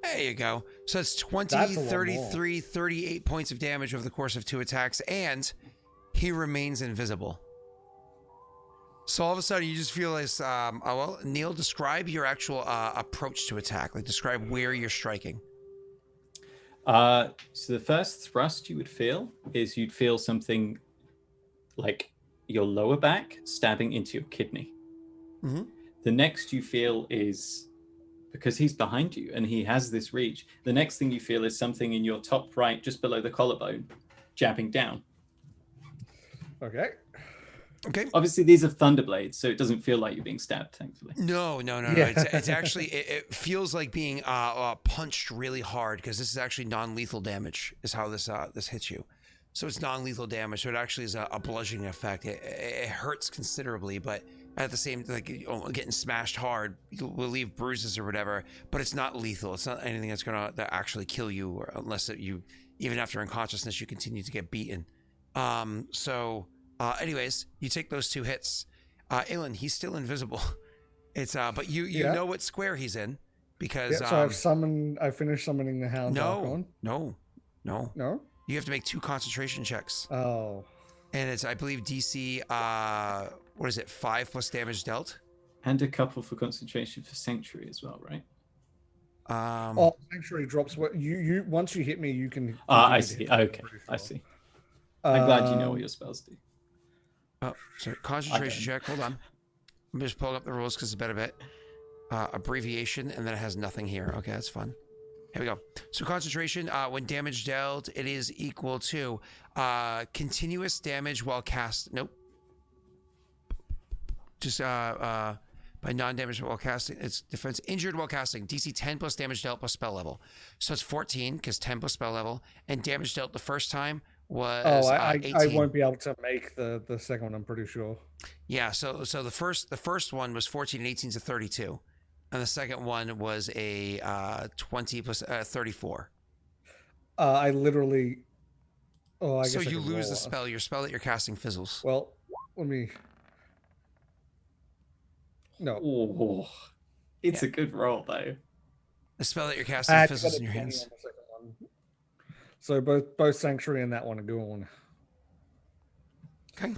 There you go. So it's 20, That's a lot 33, 38 points of damage over the course of 2 attacks, and he remains invisible. So all of a sudden, you just feel this. Well, Neil, describe your actual approach to attack. Like, describe where you're striking. So the first thrust you would feel is you'd feel something like your lower back stabbing into your kidney. Mm-hmm. The next you feel is, because he's behind you and he has this reach, the next thing you feel is something in your top right, just below the collarbone, jabbing down. Okay. Okay. Obviously, these are thunderblades, so it doesn't feel like you're being stabbed, thankfully. No. Yeah. It's actually it feels like being punched really hard, because this is actually non-lethal damage. Is how this hits you. So it's non-lethal damage. So it actually is a bludgeoning effect. It hurts considerably, but at the same, like, getting smashed hard will leave bruises or whatever. But it's not lethal. It's not anything that's gonna actually kill you, or unless you, even after unconsciousness, you continue to get beaten. Anyways, you take those 2 hits. Ilen, he's still invisible. It's but you Yeah. know what square he's in, because Yeah, so I finished summoning the Hound Archon. no. No? You have to make 2 concentration checks, Oh. and it's, I believe, DC. What is it? 5 plus damage dealt. And a couple for concentration for Sanctuary as well, right? Sanctuary drops what you once you hit me, you can. I continue to see. hit me, I'm Okay, pretty I sure. see. I'm glad you know Um, what your spells do. Oh, sorry. Concentration check. Hold on. I'm just pulling up the rules because it's a better bit. Abbreviation, and then it has nothing here. Okay, that's fun. Here we go. So concentration, when damage dealt, it is equal to continuous damage while cast. Nope. Just by non-damage while casting. It's defense injured while casting. DC 10 plus damage dealt plus spell level. So it's 14 because 10 plus spell level, and damage dealt the first time was I 18. won't be able to make the second one. I'm pretty sure. Yeah, so the first one was 14 and 18 to 32, and the second one was a 20 plus 34. I literally. Oh, I guess So I you could lose roll the it. spell. Your spell that you're casting fizzles. Well, let me. No. Oh, it's Yeah. a good roll though. The spell that you're I casting had to fizzles get in a your 20 hands. on the second one. So both Sanctuary and that one are going. Okay.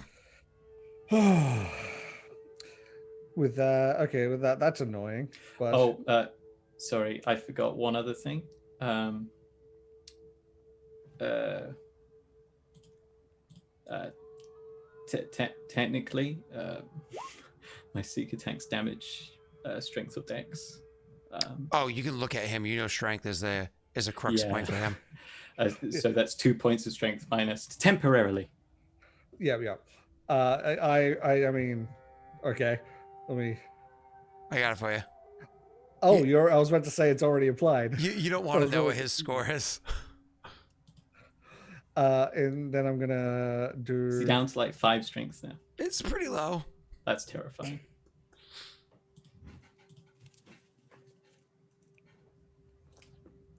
With that, that's annoying. But Oh, sorry, I forgot one other thing. Technically, my Seeker tank's damage, strength or dex. Oh, you can look at him. You know, strength is a crux Yeah. point for him. So that's 2 points of strength minus temporarily. yeah. I mean, okay. Let me. I got it for you. Oh, I was about to say it's already applied. You don't want to know what his score is. And then I'm gonna do. Is he down to like 5 strength now? It's pretty low. That's terrifying.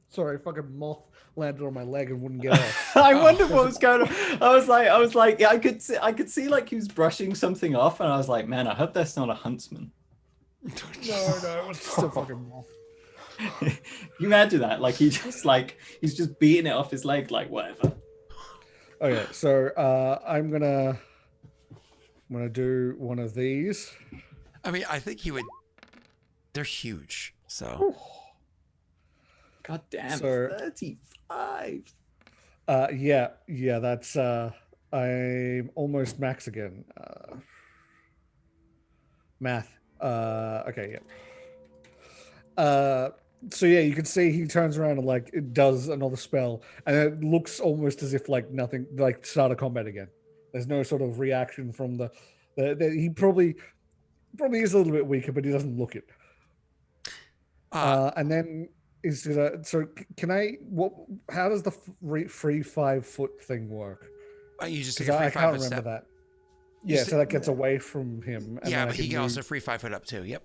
Sorry, fucking moth landed on my leg and wouldn't get off. I wonder what was going on. I was like, yeah, I could see like he was brushing something off, and I was like, man, I hope that's not a huntsman. No, it was just a fucking moth. You imagine that, like he's just beating it off his leg, like whatever. Okay, so I'm gonna do one of these. I mean, I think he would. They're huge. So God damn, So- 35. Yeah, that's I'm almost max again. Math. Okay, yeah. So yeah, you can see he turns around and like it does another spell, and it looks almost as if like nothing, like start a combat again. There's no sort of reaction from the he probably is a little bit weaker, but he doesn't look it. And then is it can I what? How does the free 5 foot thing work? You just take Because a free I 5 can't foot remember step. that. You Yeah, just so that gets away from him, and yeah, then but I he can can move. also free 5 foot up too. Yep.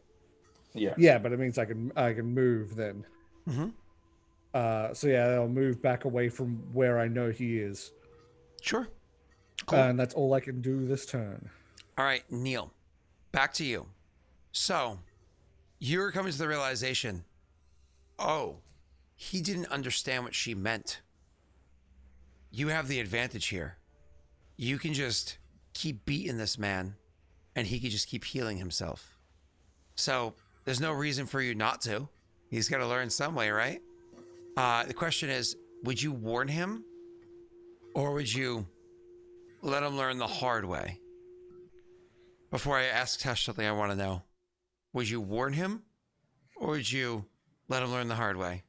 Yeah. Yeah, but it means I can move then. Mm-hmm. So yeah, I'll move back away from where I know he is, Sure. Cool. and that's all I can do this turn. All right, Neil, back to you. So you're coming to the realization, oh, he didn't understand what she meant. You have the advantage here. You can just keep beating this man, and he can just keep healing himself. So there's no reason for you not to. He's got to learn some way, right? The question is, would you warn him, or would you let him learn the hard way? Before I ask Tesh something I want to know, would you warn him, or would you let him learn the hard way?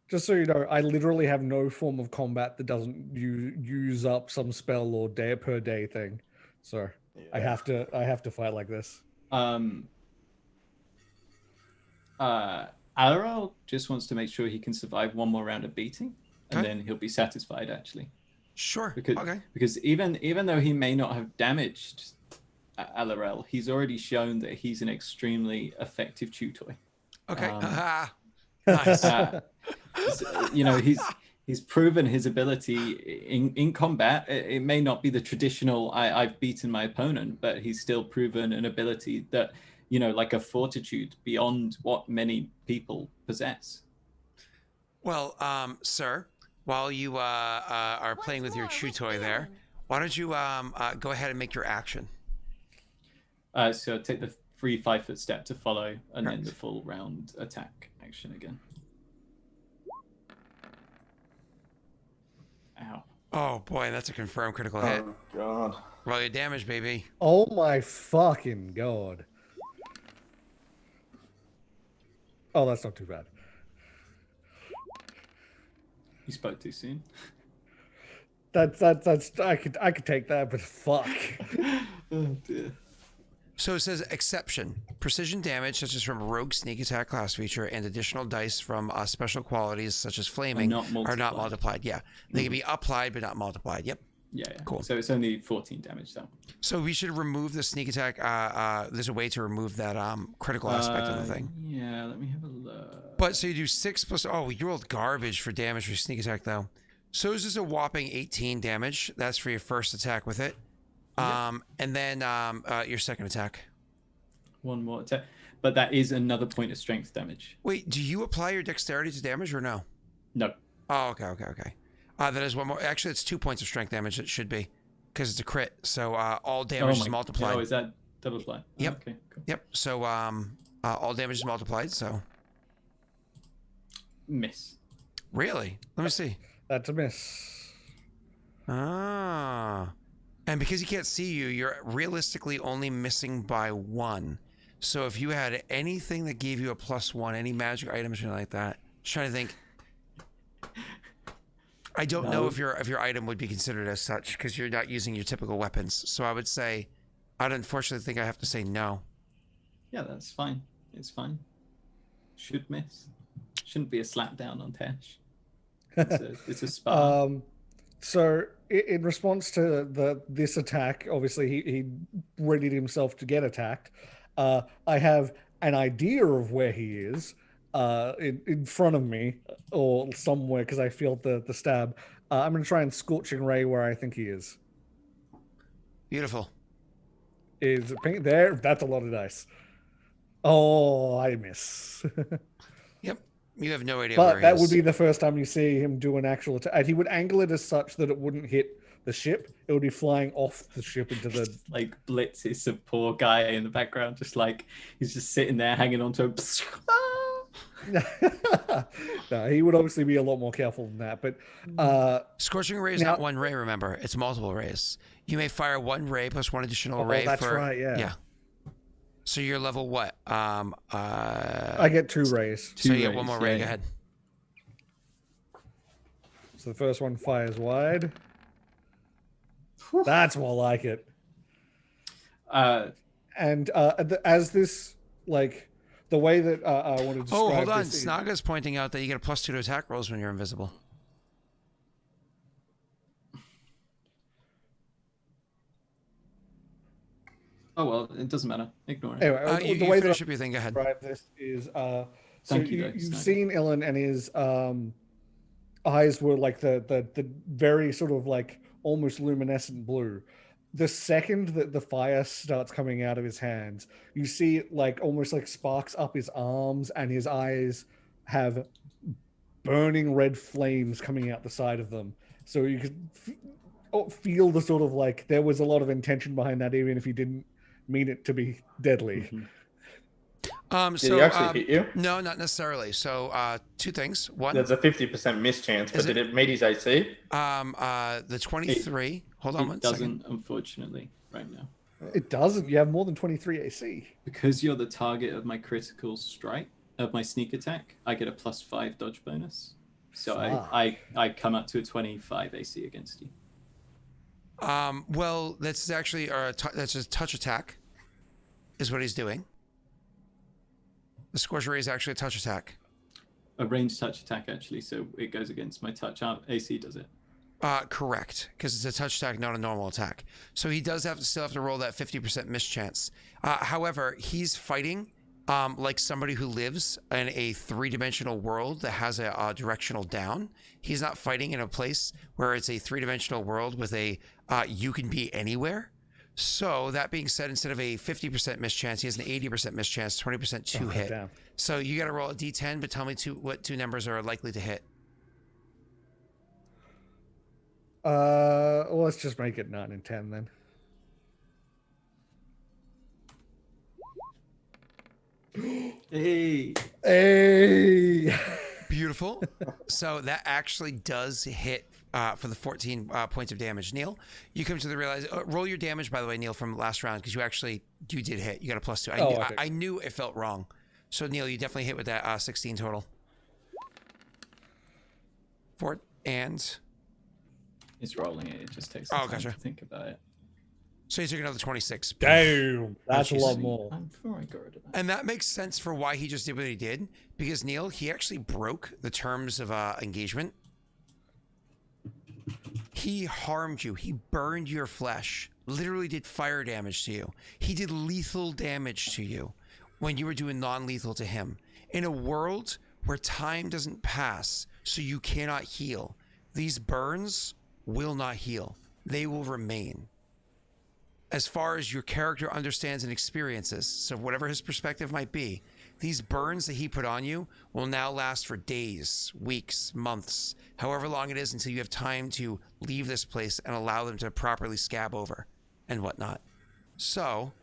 Just so you know, I literally have no form of combat that doesn't use up some spell or day per day thing. So I have to fight like this. Aurorum just wants to make sure he can survive one more round of beating, and then he'll be satisfied actually. Sure. Because even though he may not have damaged Aurorum, he's already shown that he's an extremely effective chew toy. Okay. Nice. You know, he's proven his ability in combat. It may not be the traditional I've beaten my opponent, but he's still proven an ability that, you know, like a fortitude beyond what many people possess. Well, sir, while you are playing with your chew toy there, why don't you go ahead and make your action? So take the free 5 foot step to follow, and then the full round attack action again. Ow. Oh boy, that's a confirmed critical hit. Oh god. Roll your damage, baby. Oh my fucking god. Oh, that's not too bad. You spoke too soon. That's I could take that, but fuck. Oh dear. So it says exception. Precision damage, such as from a rogue sneak attack class feature, and additional dice from special qualities, such as flaming, are not multiplied. Yeah. They can be applied, but not multiplied. Yep. Yeah. Cool. So it's only 14 damage, though. So we should remove the sneak attack. There's a way to remove that critical aspect of the thing. Yeah, let me have a look. But so you do 6 plus... Oh, you rolled garbage for damage for sneak attack, though. So is this a whopping 18 damage? That's for your first attack with it. And then your second attack. One more attack. But that is another point of strength damage. Wait, do you apply your dexterity to damage or no? No. Oh, okay. That is one more. Actually, it's 2 points of strength damage. It should be, because it's a crit. So all damage is multiplied. Oh, is that double apply? Yep. Okay, cool. Yep. So all damage is multiplied. So miss. Really? Let me see. That's a miss. Ah. And because he can't see you, you're realistically only missing by 1. So if you had anything that gave you a +1, any magic items or anything like that, just trying to think. I don't know if your item would be considered as such, because you're not using your typical weapons. So I would say, I'd unfortunately think I have to say no. Yeah, that's fine. It's fine. Should miss. Shouldn't be a slap down on Tesh. It's a spar. So in response to this attack, obviously he readied himself to get attacked. I have an idea of where he is in front of me or somewhere, because I feel the stab. I'm going to try and Scorching Ray where I think he is. Beautiful. Is it pink? There? That's a lot of dice. Oh, I miss. Yep. You have no idea but where he that is. would be the first time you see him do an actual attack. And he would angle it as such that it wouldn't hit the ship. It would be flying off the ship into the... Like blitzes a poor guy in the background, just like he's just sitting there hanging onto him. No, he would obviously be a lot more careful than that. But Scorching Ray is not one ray, remember. It's multiple rays. You may fire 1 ray plus 1 additional ray. That's right, yeah. Yeah. So you're level what? I get 2 rays. So you get 1 more ray. Go ahead. So the first one fires wide. That's more like it. And as this, like, the way that I want to describe Oh, hold on. this is- Snaga's pointing out that you get a +2 to attack rolls when you're invisible. Oh well, it doesn't matter. Ignore it. Anyway, You the way that finish up your thing. Go ahead. describe this is so Thank you, you've Snack. seen Ilen, and his eyes were like the very sort of like almost luminescent blue. The second that the fire starts coming out of his hands, you see it like almost like sparks up his arms, and his eyes have burning red flames coming out the side of them. So you could feel the sort of like there was a lot of intention behind that, even if you didn't mean it to be deadly. Did he actually hit you? No, not necessarily. So, two things. One, There's a 50% miss chance, but did it meet his AC? the 23. Hold on It one doesn't, second. unfortunately, right now. It doesn't. You have more than 23 AC. Because you're the target of my critical strike, of my sneak attack, I get a +5 dodge bonus. So I come up to a 25 AC against you. Well, that's actually that's a touch attack, is what he's doing. The Scorcher Ray is actually a touch attack. A ranged touch attack, actually, so it goes against my touch. AC does it. Correct, because it's a touch attack, not a normal attack. So he does still have to roll that 50% miss chance. However, he's fighting like somebody who lives in a 3-dimensional world that has a directional down. He's not fighting in a place where it's a 3-dimensional world with a you can be anywhere. So that being said, instead of a 50% miss chance, he has an 80% miss chance, 20% to hit. Damn. So you got to roll a d10, but tell me what two numbers are likely to hit. Well, let's just make it 9 and 10 then. Hey! Beautiful. So that actually does hit for the 14 points of damage. Neil, you come to the realize. Roll your damage, by the way, Neil, from last round, because you did hit. You got a +2. Okay. I knew it felt wrong. So Neil, you definitely hit with that 16 total. And It's rolling it. It just takes some time gotcha. to think about it. So you took another 26. Damn! That's a lot Jesus. more. Before I got rid of that. And that makes sense for why he just did what he did, because Neil, he actually broke the terms of engagement. He harmed you. He burned your flesh. Literally did fire damage to you. He did lethal damage to you when you were doing non-lethal to him. In a world where time doesn't pass, so you cannot heal, these burns will not heal. They will remain. As far as your character understands and experiences, so whatever his perspective might be, these burns that he put on you will now last for days, weeks, months, however long it is until you have time to leave this place and allow them to properly scab over and whatnot. So,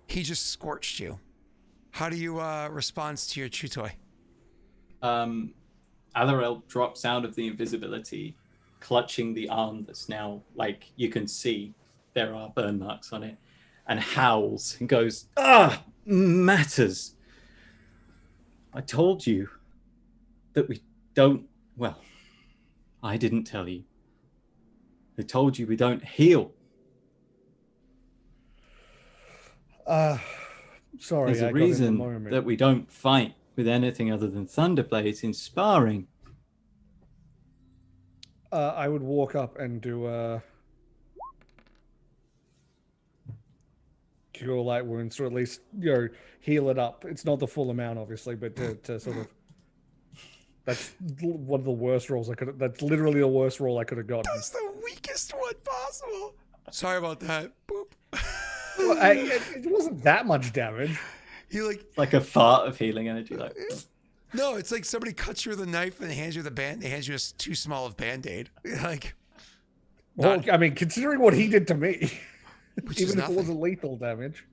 he just scorched you. How do you respond to your chew toy? Alarel drops out of the invisibility, clutching the arm that's now, like, you can see there are burn marks on it, and howls and goes, matters. I told you that we don't, well, I didn't tell you. I told you we don't heal. Sorry, There's I a got in the reason moment. that we don't fight with anything other than Thunderblades in sparring. I would walk up and do cure light wounds, or at least heal it up. It's not the full amount, obviously, but to sort of. That's one of the worst rolls I could. That's literally the worst roll I could have gotten. That's the weakest one possible. Sorry about that. Boop. Well, it wasn't that much damage. You like a fart of healing energy, like. No, it's like somebody cuts you with a knife and hands you the band. They hands you too small of Band-Aid. Like, Well, I mean, considering what he did to me, which is even if it nothing. wasn't lethal damage.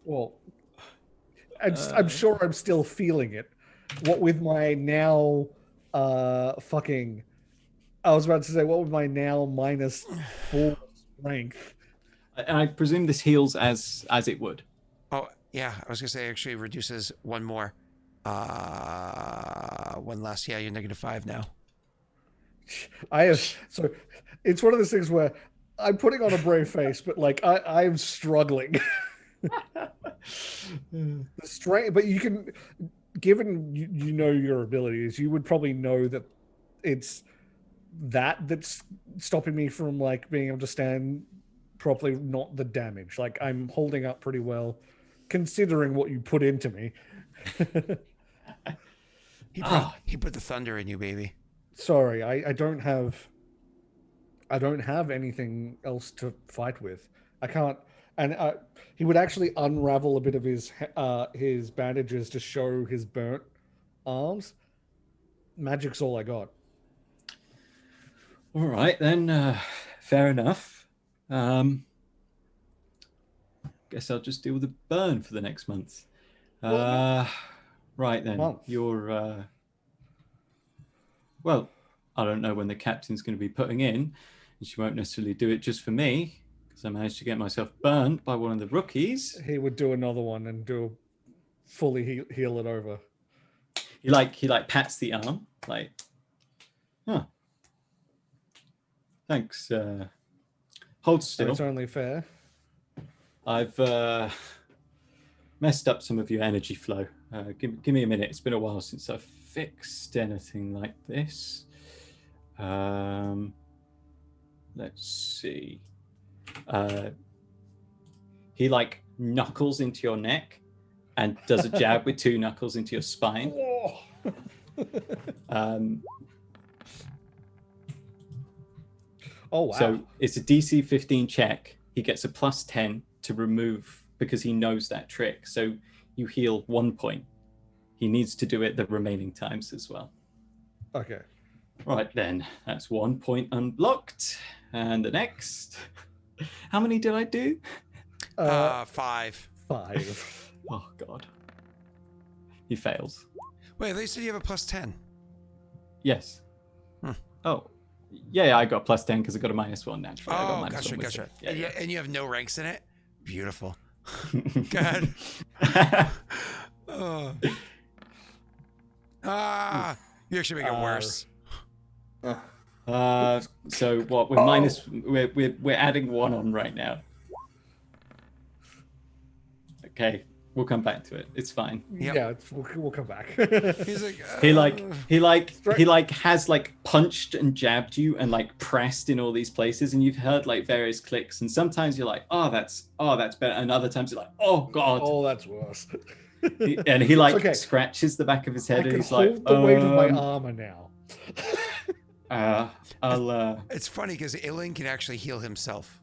Well, I'm sure I'm still feeling it. What with my now, fucking. I was about to say, what with my now -4 strength. And I presume this heals as it would. Oh, yeah. I was going to say, actually reduces one more. One less. Yeah, you're -5 now. So it's one of those things where I'm putting on a brave face, but like I'm struggling. The strength, but you can, given you know your abilities, you would probably know that it's that's stopping me from like being able to stand properly, not the damage. Like I'm holding up pretty well, considering what you put into me. He put the thunder in you, baby. Sorry, I don't have anything else to fight with. I can't. And he would actually unravel a bit of his bandages to show his burnt arms. Magic's all I got. All right, then. Fair enough. Guess I'll just deal with the burn for the next month. Right then. Month. You're... Well, I don't know when the captain's going to be putting in, and she won't necessarily do it just for me, because I managed to get myself burnt by one of the rookies. He would do another one and fully heal it over. He pats the arm, like, huh. Thanks. Hold still. It's only fair. I've messed up some of your energy flow. Give me a minute. It's been a while since I've fixed anything like this. Let's see. He like knuckles into your neck and does a jab with 2 knuckles into your spine. Oh wow! So it's a DC 15 check. He gets a +10 to remove because he knows that trick. So you heal 1 point. He needs to do it the remaining times as well. Okay. Right then, that's 1 point unblocked. And the next, how many did I do? 5. 5. Oh God. He fails. Wait, they said you have a +10. Yes. Oh, yeah, I got +10 because I got a -1 naturally. I got gotcha. -1. Yeah. And you have no ranks in it? Beautiful. God. You actually make it worse. So what? We're adding 1 on right now. Okay, we'll come back to it. It's fine. Yep. Yeah, we'll come back. He's like, he has like punched and jabbed you and like pressed in all these places, and you've heard like various clicks, and sometimes you're like, oh that's better, and other times you're like, oh God. Oh, that's worse. And he like scratches the back of his head, I and can he's like, hold the weight of my armor now. It's funny because Ilen can actually heal himself.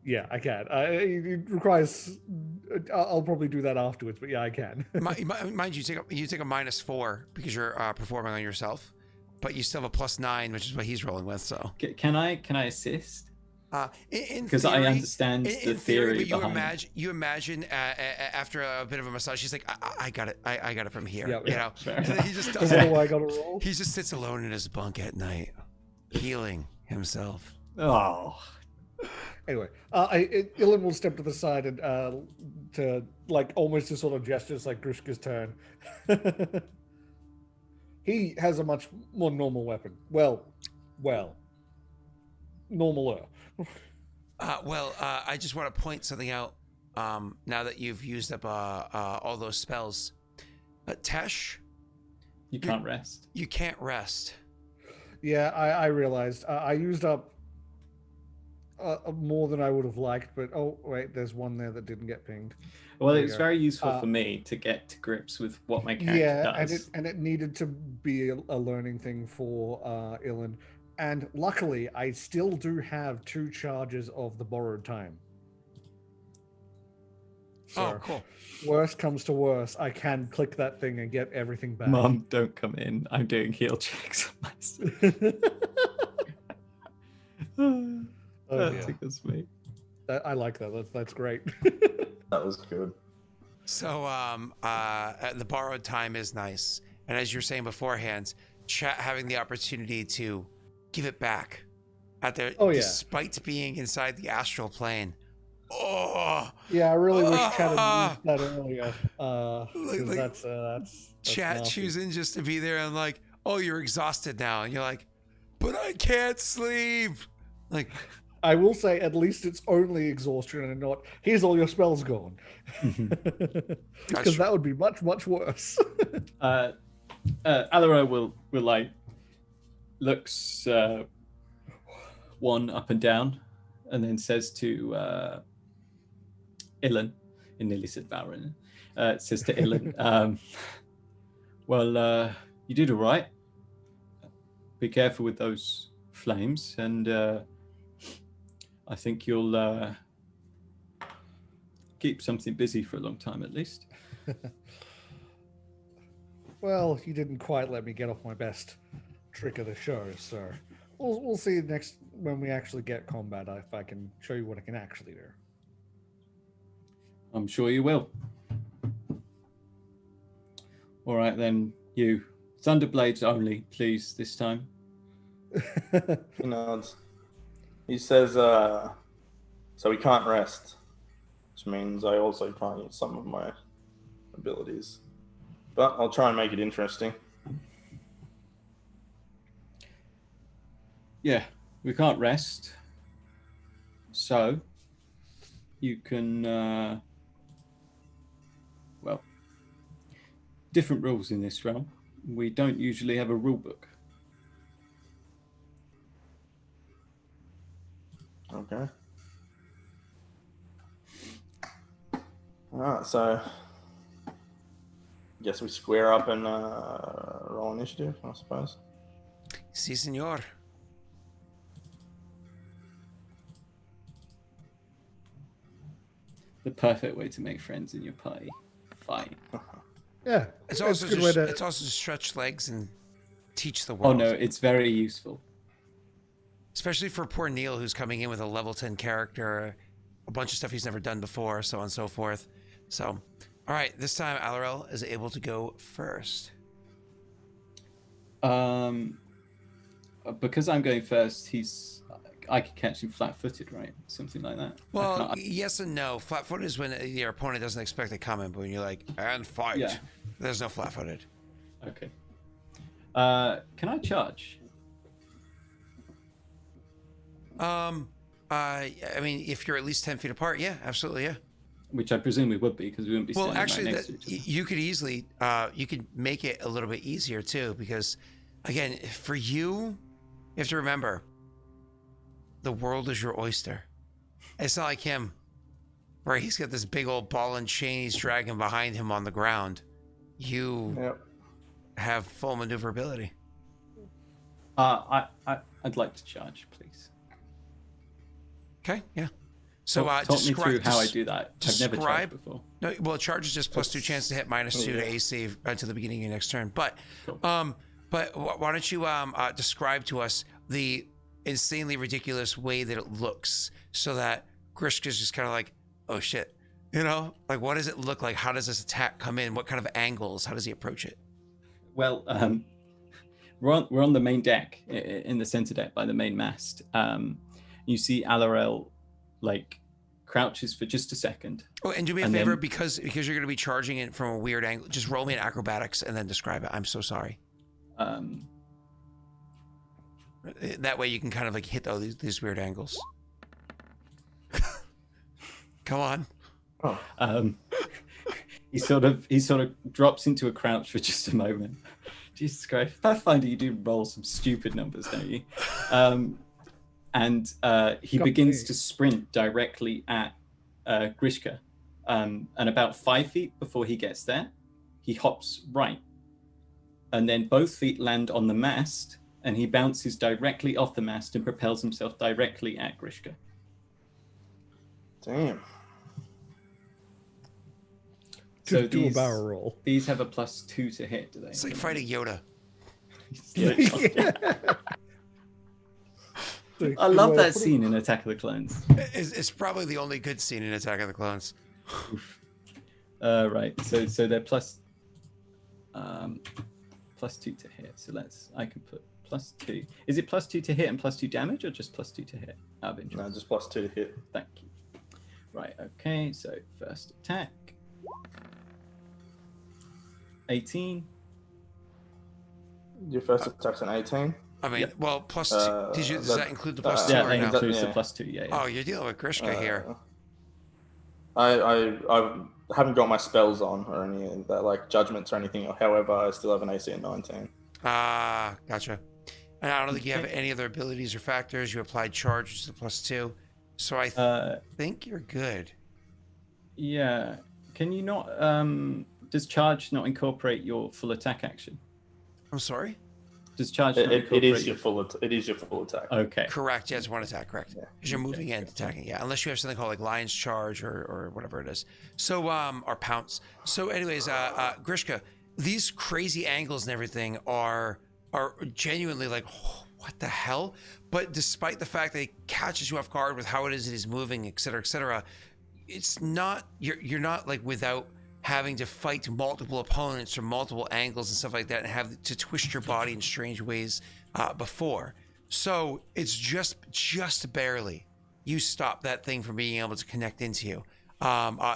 Yeah, I can. It requires. I'll probably do that afterwards, but yeah, I can. Mind you, you take a -4 because you're performing on yourself, but you still have a +9, which is what he's rolling with. So can I assist? Because I understand the theory but behind. you imagine after a bit of a massage, he's like, I got it. I got it from here. Yeah, you know, and then he just does What it. do I got to roll? He just sits alone in his bunk at night, healing himself. Oh. Anyway, Ilen will step to the side and to like almost to sort of gestures like Grishka's turn. He has a much more normal weapon. Well, normaler. I just want to point something out. Now that you've used up all those spells, Tesh, You can't rest. You can't rest. Yeah, I realized I used up more than I would have liked, but oh wait, there's one there that didn't get pinged. Well, it's very useful for me to get to grips with what my character does. and it needed to be a learning thing for Ilen. And luckily, I still do have 2 charges of the borrowed time. So, cool. Worst comes to worst, I can click that thing and get everything back. Mom, don't come in. I'm doing heal checks on myself. That tickles me. I like that. That's great. That was good. So the borrowed time is nice, and as you're saying beforehand, having the opportunity to give it back despite being inside the astral plane. Oh yeah, I really wish Chat had used that earlier. That's Chat nasty. choosing just to be there and like, oh, you're exhausted now, and you're like, but I can't sleep. Like, I will say at least it's only exhaustion and not here's all your spells gone. Because that would be much, much worse. Alaro will like looks one up and down, and then says to Ilen, it nearly said Raerin, says to Ilen, well, you did all right. Be careful with those flames, and I think you'll keep something busy for a long time at least. Well, you didn't quite let me get off my best trick of the show, so we'll see next when we actually get combat if I can show you what I can actually do. I'm sure you will. All right then, you Thunderblades only, please, this time. He nods. He says, so we can't rest, which means I also can't use some of my abilities. But I'll try and make it interesting. Yeah, we can't rest. So, you can, well, different rules in this realm. We don't usually have a rule book. Okay. Alright, so guess we square up and roll initiative, I suppose. Si, senor. The perfect way to make friends in your party. Fight. Yeah, It's a also good just, way to. it's also to stretch legs and teach the Oh world. no, it's very useful. Especially for poor Neil, who's coming in with a level 10 character, a bunch of stuff he's never done before, so on and so forth. So, all right, this time Alarel is able to go first. Because I'm going first, I could catch him flat-footed, right? Something like that. Well, yes and no. Flat-footed is when your opponent doesn't expect it coming, but when you're like, and fight, Yeah. there's no flat-footed. Okay. Can I charge? I mean, if you're at least 10 feet apart, yeah, absolutely, yeah. Which I presume we would be, because we wouldn't be Well, standing actually, right next to each other. you could easily, you could make it a little bit easier too, because again, for you have to remember, the world is your oyster. It's not like him, where he's got this big old ball and chain he's dragging behind him on the ground. You have full maneuverability. I'd like to charge, please. Okay, yeah. So Talk me through how I do that. I've never charged before. No, well, charge is just +2 chance to hit, -2 to AC until the beginning of your next turn. But, Cool. but why don't you describe to us the insanely ridiculous way that it looks, so that Grishka's just kind of like, oh shit, you know, like what does it look like? How does this attack come in? What kind of angles? How does he approach it? Well, we're on the main deck, in the center deck by the main mast. You see Alarel like crouches for just a second. Oh, and do me a favor, because you're going to be charging it from a weird angle. Just roll me an acrobatics and then describe it. I'm so sorry. That way you can kind of like hit these weird angles. Come on. Oh. He sort of drops into a crouch for just a moment. Jesus Christ, Pathfinder, you do roll some stupid numbers, don't you? And he begins to sprint directly at Grishka. And about 5 feet before he gets there, he hops right. And then both feet land on the mast, and he bounces directly off the mast and propels himself directly at Grishka. Damn. So do a barrel roll. These have a +2 to hit, do they? It's like fighting Yoda. I love that scene in Attack of the Clones. It's probably the only good scene in Attack of the Clones. Right. So they're +2 to hit. So I can put +2. Is it +2 to hit and +2 damage, or just +2 to hit? Out of interest. No, just +2 to hit. Thank you. Right. Okay. So first attack. 18. Your first attack's an 18. I mean, Yep. well, plus two. Does that include the plus two Yeah, or that no? includes the Yeah. +2. Yeah. Oh, you're dealing with Grishka here. I haven't got my spells on or any of that, like judgments or anything. However, I still have an AC at 19. Ah, gotcha. And I don't think you have any other abilities or factors. You applied charge, which is a +2. So I think you're good. Yeah. Can you not? Does charge not incorporate your full attack action? I'm sorry? Does charge not It incorporate? is your full. It is your full attack. Okay. Correct. Yeah, it's one attack. Correct. Yeah. Because you're moving and attacking. Yeah, unless you have something called like Lion's Charge or whatever it is. So or Pounce. So, anyways, Grishka, these crazy angles and everything are genuinely like, oh, what the hell? But despite the fact that it catches you off guard with how it is moving, et cetera, it's not you're not like without having to fight multiple opponents from multiple angles and stuff like that and have to twist your body in strange ways before. So it's just barely you stop that thing from being able to connect into you.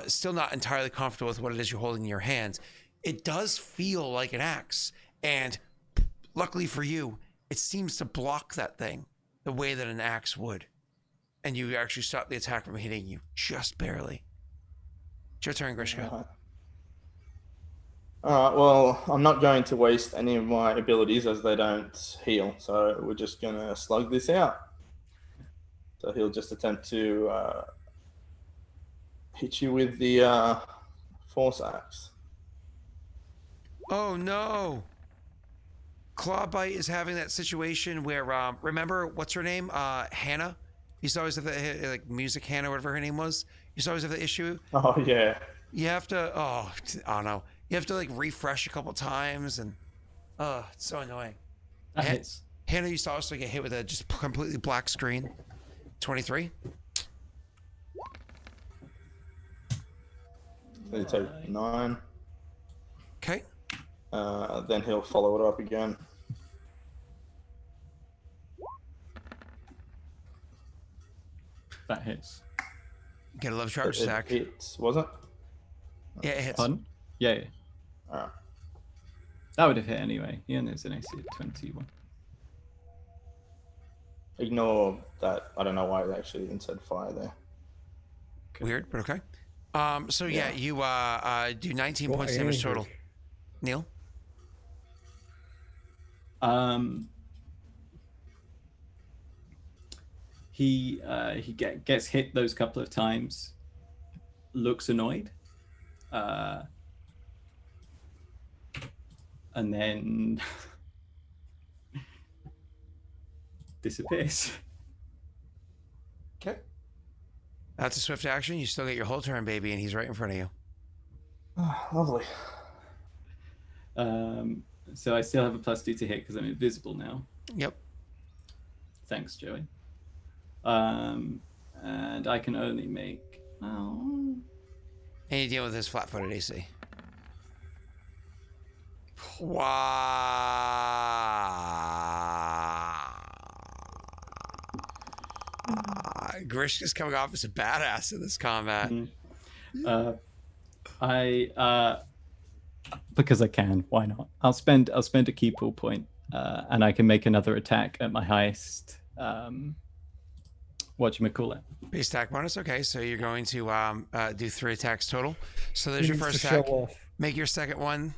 Still not entirely comfortable with what it is you're holding in your hands. It does feel like an axe, and luckily for you, it seems to block that thing the way that an axe would. And you actually stop the attack from hitting you just barely. It's your turn, Grishka. Alright, well, I'm not going to waste any of my abilities as they don't heal, so we're just going to slug this out. So he'll just attempt to hit you with the force axe. Oh no! Clawbite is having that situation where, remember, what's her name? Hannah? You used to always have that, like, Music Hannah, whatever her name was. You used to always have the issue. Oh, yeah. You have to, I don't know. You have to, like, refresh a couple times, and, it's so annoying. That hits. Hannah used to also get hit with a just completely black screen. 23. Then you take 9. Okay. Then he'll follow it up again. That hits. Get a love charge attack. It was it? Yeah, it hits. Pardon? Yeah. Alright. That would have hit anyway. Yeah, and there's an AC of 21. Ignore that. I don't know why it actually said fire there. Weird, but okay. So yeah, you do 19 points damage total. Neil? He gets hit those couple of times, looks annoyed, and then disappears. Okay. That's a swift action. You still get your whole turn, baby, and he's right in front of you. Oh, lovely. So I still have a +2 to hit because I'm invisible now. Yep. Thanks, Joey. And I can only make... Oh. And you deal with his flat-footed AC. Wow. Grish is coming off as a badass in this combat. Because I can. Why not? I'll spend a key pull point, and I can make another attack at my highest. Whatchamacallit? Base attack bonus. Okay, so you're going to do 3 attacks total. So there's He your needs first to attack. show off. Make your second one.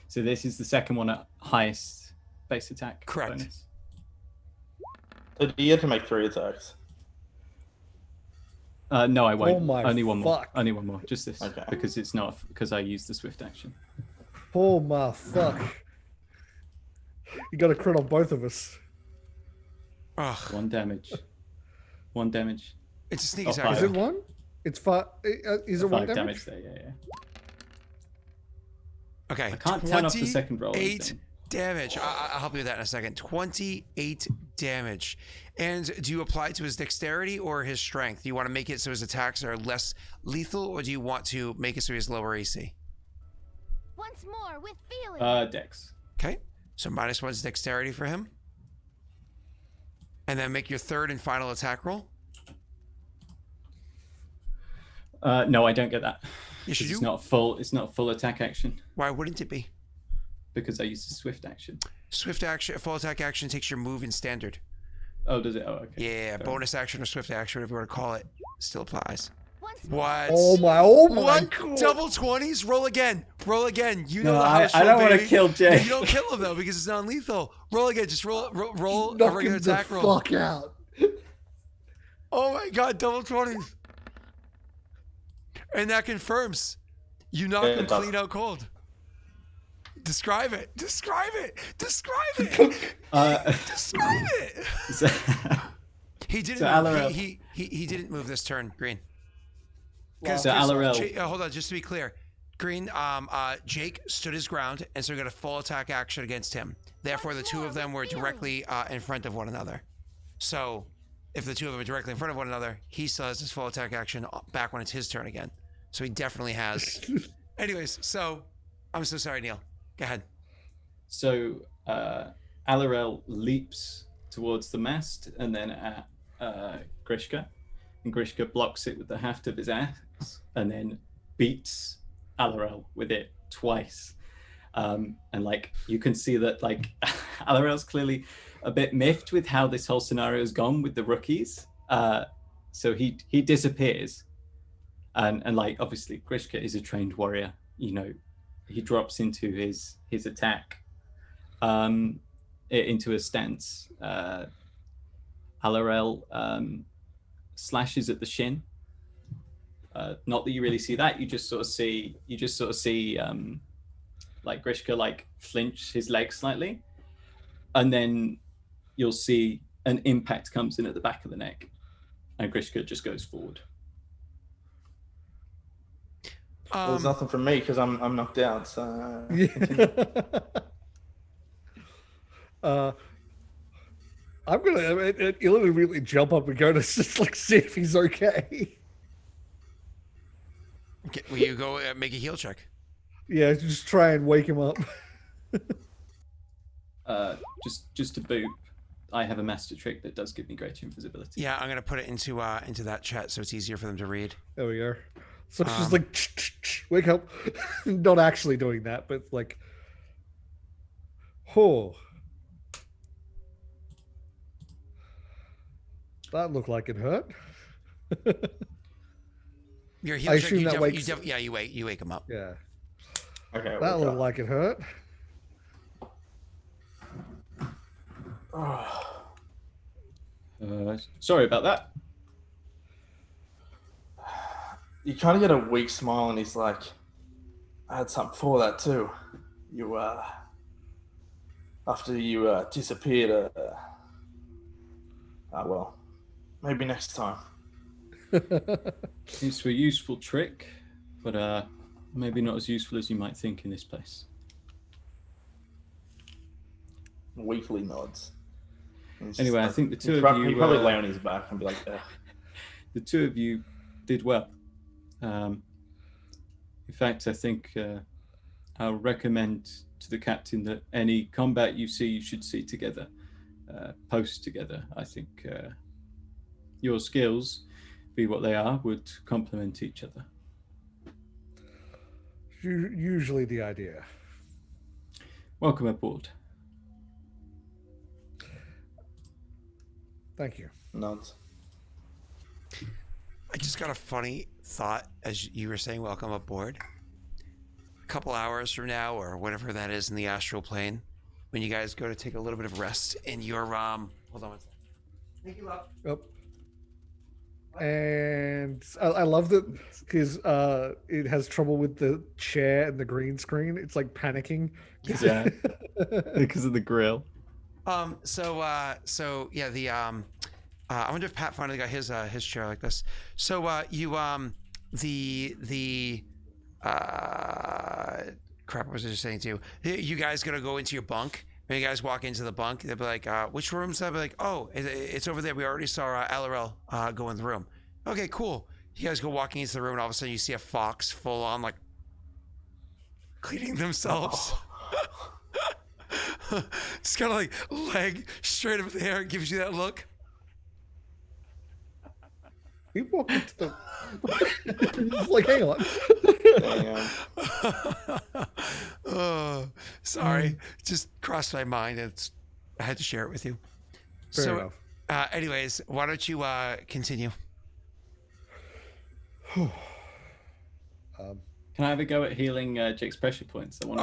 So this is the second one at highest base attack. Correct. Bonus. So you get to make 3 attacks. No, I won't. Oh my Only one more. fuck. Only one more. Just this. Okay. Because it's not because I used the swift action. Oh my fuck. You got a crit on both of us. Ugh. 1 damage. 1 damage. It's a sneak Oh, attack. fire. Is it one? It's 5. Is it 1 5 damage? there. Yeah. Okay. I can't turn off the second roll. 8 damage. I'll help you with that in a second. 28 damage. And do you apply to his dexterity or his strength? Do you want to make it so his attacks are less lethal, or do you want to make it so he has lower AC? Once more with feeling. Dex. Okay. So -1's dexterity for him. And then make your third and final attack roll. No, I don't get that. Yes, you do. It's not full. It's not full attack action Why wouldn't it be? because I used a swift action. Swift action, full attack action takes your move in standard. Oh, does it? Oh, okay. Yeah, Fair bonus action or swift action, whatever you want to call it, still applies. Once What? Oh my What? God. Double 20s? Roll again. Roll again. You know No, the house I rule, don't want to baby. kill Jay. You don't kill him though because it's non-lethal. Roll again. Just roll a Knock regular him the attack roll. fuck out. Oh my god, double 20s. And that confirms you knock him clean out cold. Describe it. Describe it. Describe it. Describe it. So, He didn't So move. Alorel- He didn't move this turn, Green. so Alorel, Hold on, just to be clear. Green, Jake stood his ground, and so we got a full attack action against him. Therefore, the two of them were directly in front of one another. So, if the two of them are directly in front of one another, he still has his full attack action back when it's his turn again. So he definitely has. Anyways, so I'm so sorry, Neil. Go ahead. So Alorel leaps towards the mast and then at Grishka. And Grishka blocks it with the haft of his axe and then beats Alorel with it twice. And like you can see that like Alorel's clearly a bit miffed with how this whole scenario has gone with the rookies. So he disappears. And like obviously Grishka is a trained warrior, you know, he drops into his attack into a stance. Alorel slashes at the shin. Not that you really see that, you just sort of see like Grishka like flinch his leg slightly, and then you'll see an impact comes in at the back of the neck, and Grishka just goes forward. Well, there's nothing from me because I'm knocked out. So I'm gonna Ilen immediately jump up and go to just like see if he's okay. Will you go make a heal check? Yeah, just try and wake him up. Just to boot, I have a master trick that does give me greater invisibility. Yeah, I'm gonna put it into that chat so it's easier for them to read. There we go. So it's just like wake up. Not actually doing that, but like, oh, that looked like it hurt. Your heal I check, assume that wakes. you wake him up. Yeah, okay, that looked like it hurt. Sorry about that. You kind of get a weak smile, and he's like, "I had something for that too. You after you disappeared. Well, maybe next time." It's a useful trick, but maybe not as useful as you might think in this place. Weakly nods. Anyway, I think the two of you... He'd probably lay on his back and be like, ugh. The two of you did well. In fact, I think I'll recommend to the captain that any combat you see, you should see together, post together. I think your skills, be what they are, would complement each other. Usually the idea. Welcome aboard. Thank you. Nods. I just got a funny thought as you were saying welcome aboard. A couple hours from now, or whatever that is in the astral plane, when you guys go to take a little bit of rest in your hold on one second. Thank you, love. Yep. And I love that because it has trouble with the chair and the green screen. It's like panicking. Yeah, because of the grill. So yeah, the I wonder if Pat finally got his chair like this. So crap, what was I just saying to you? You guys gonna go into your bunk? When you guys walk into the bunk, they'll be like, which room's that? They'll be like, oh, it's over there. We already saw Alorel go in the room. Okay, cool. You guys go walking into the room, and all of a sudden you see a fox full on like cleaning themselves. Just kind of like leg straight up in the air, gives you that look. We walk into the it's like, hang on. Oh, sorry. Just crossed my mind. I had to share it with you. Fair enough. Anyways, why don't you continue? Can I have a go at healing Jake's pressure points? I want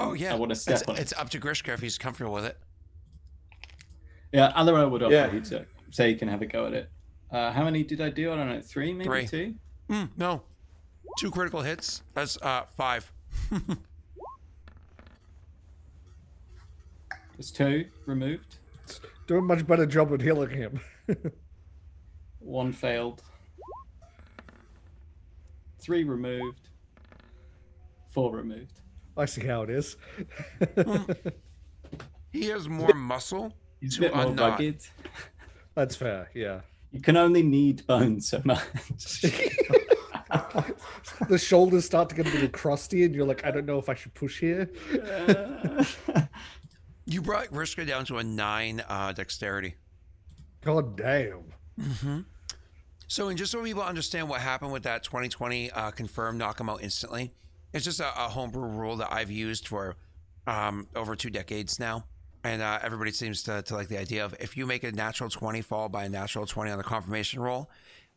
to step on it. It's up to Grishka if he's comfortable with it. Yeah, Aurorum would offer you to say you can have a go at it. How many did I do? I don't know, 3 maybe? 2? No. 2 critical hits. That's 5. There's 2 removed. Doing a much better job with healing him. 1 failed. 3 removed. 4 removed. I see how it is. He has more muscle. He's a bit more rugged. That's fair, yeah. You can only need bones so much. The shoulders start to get a little crusty, and you're like, I don't know if I should push here. You brought Grishka down to a 9 dexterity. God damn. So, and just so people understand what happened with that 2020 confirmed knock him out instantly, it's just a homebrew rule that I've used for over 2 decades now. And everybody seems to like the idea of if you make a natural 20 fall by a natural 20 on the confirmation roll,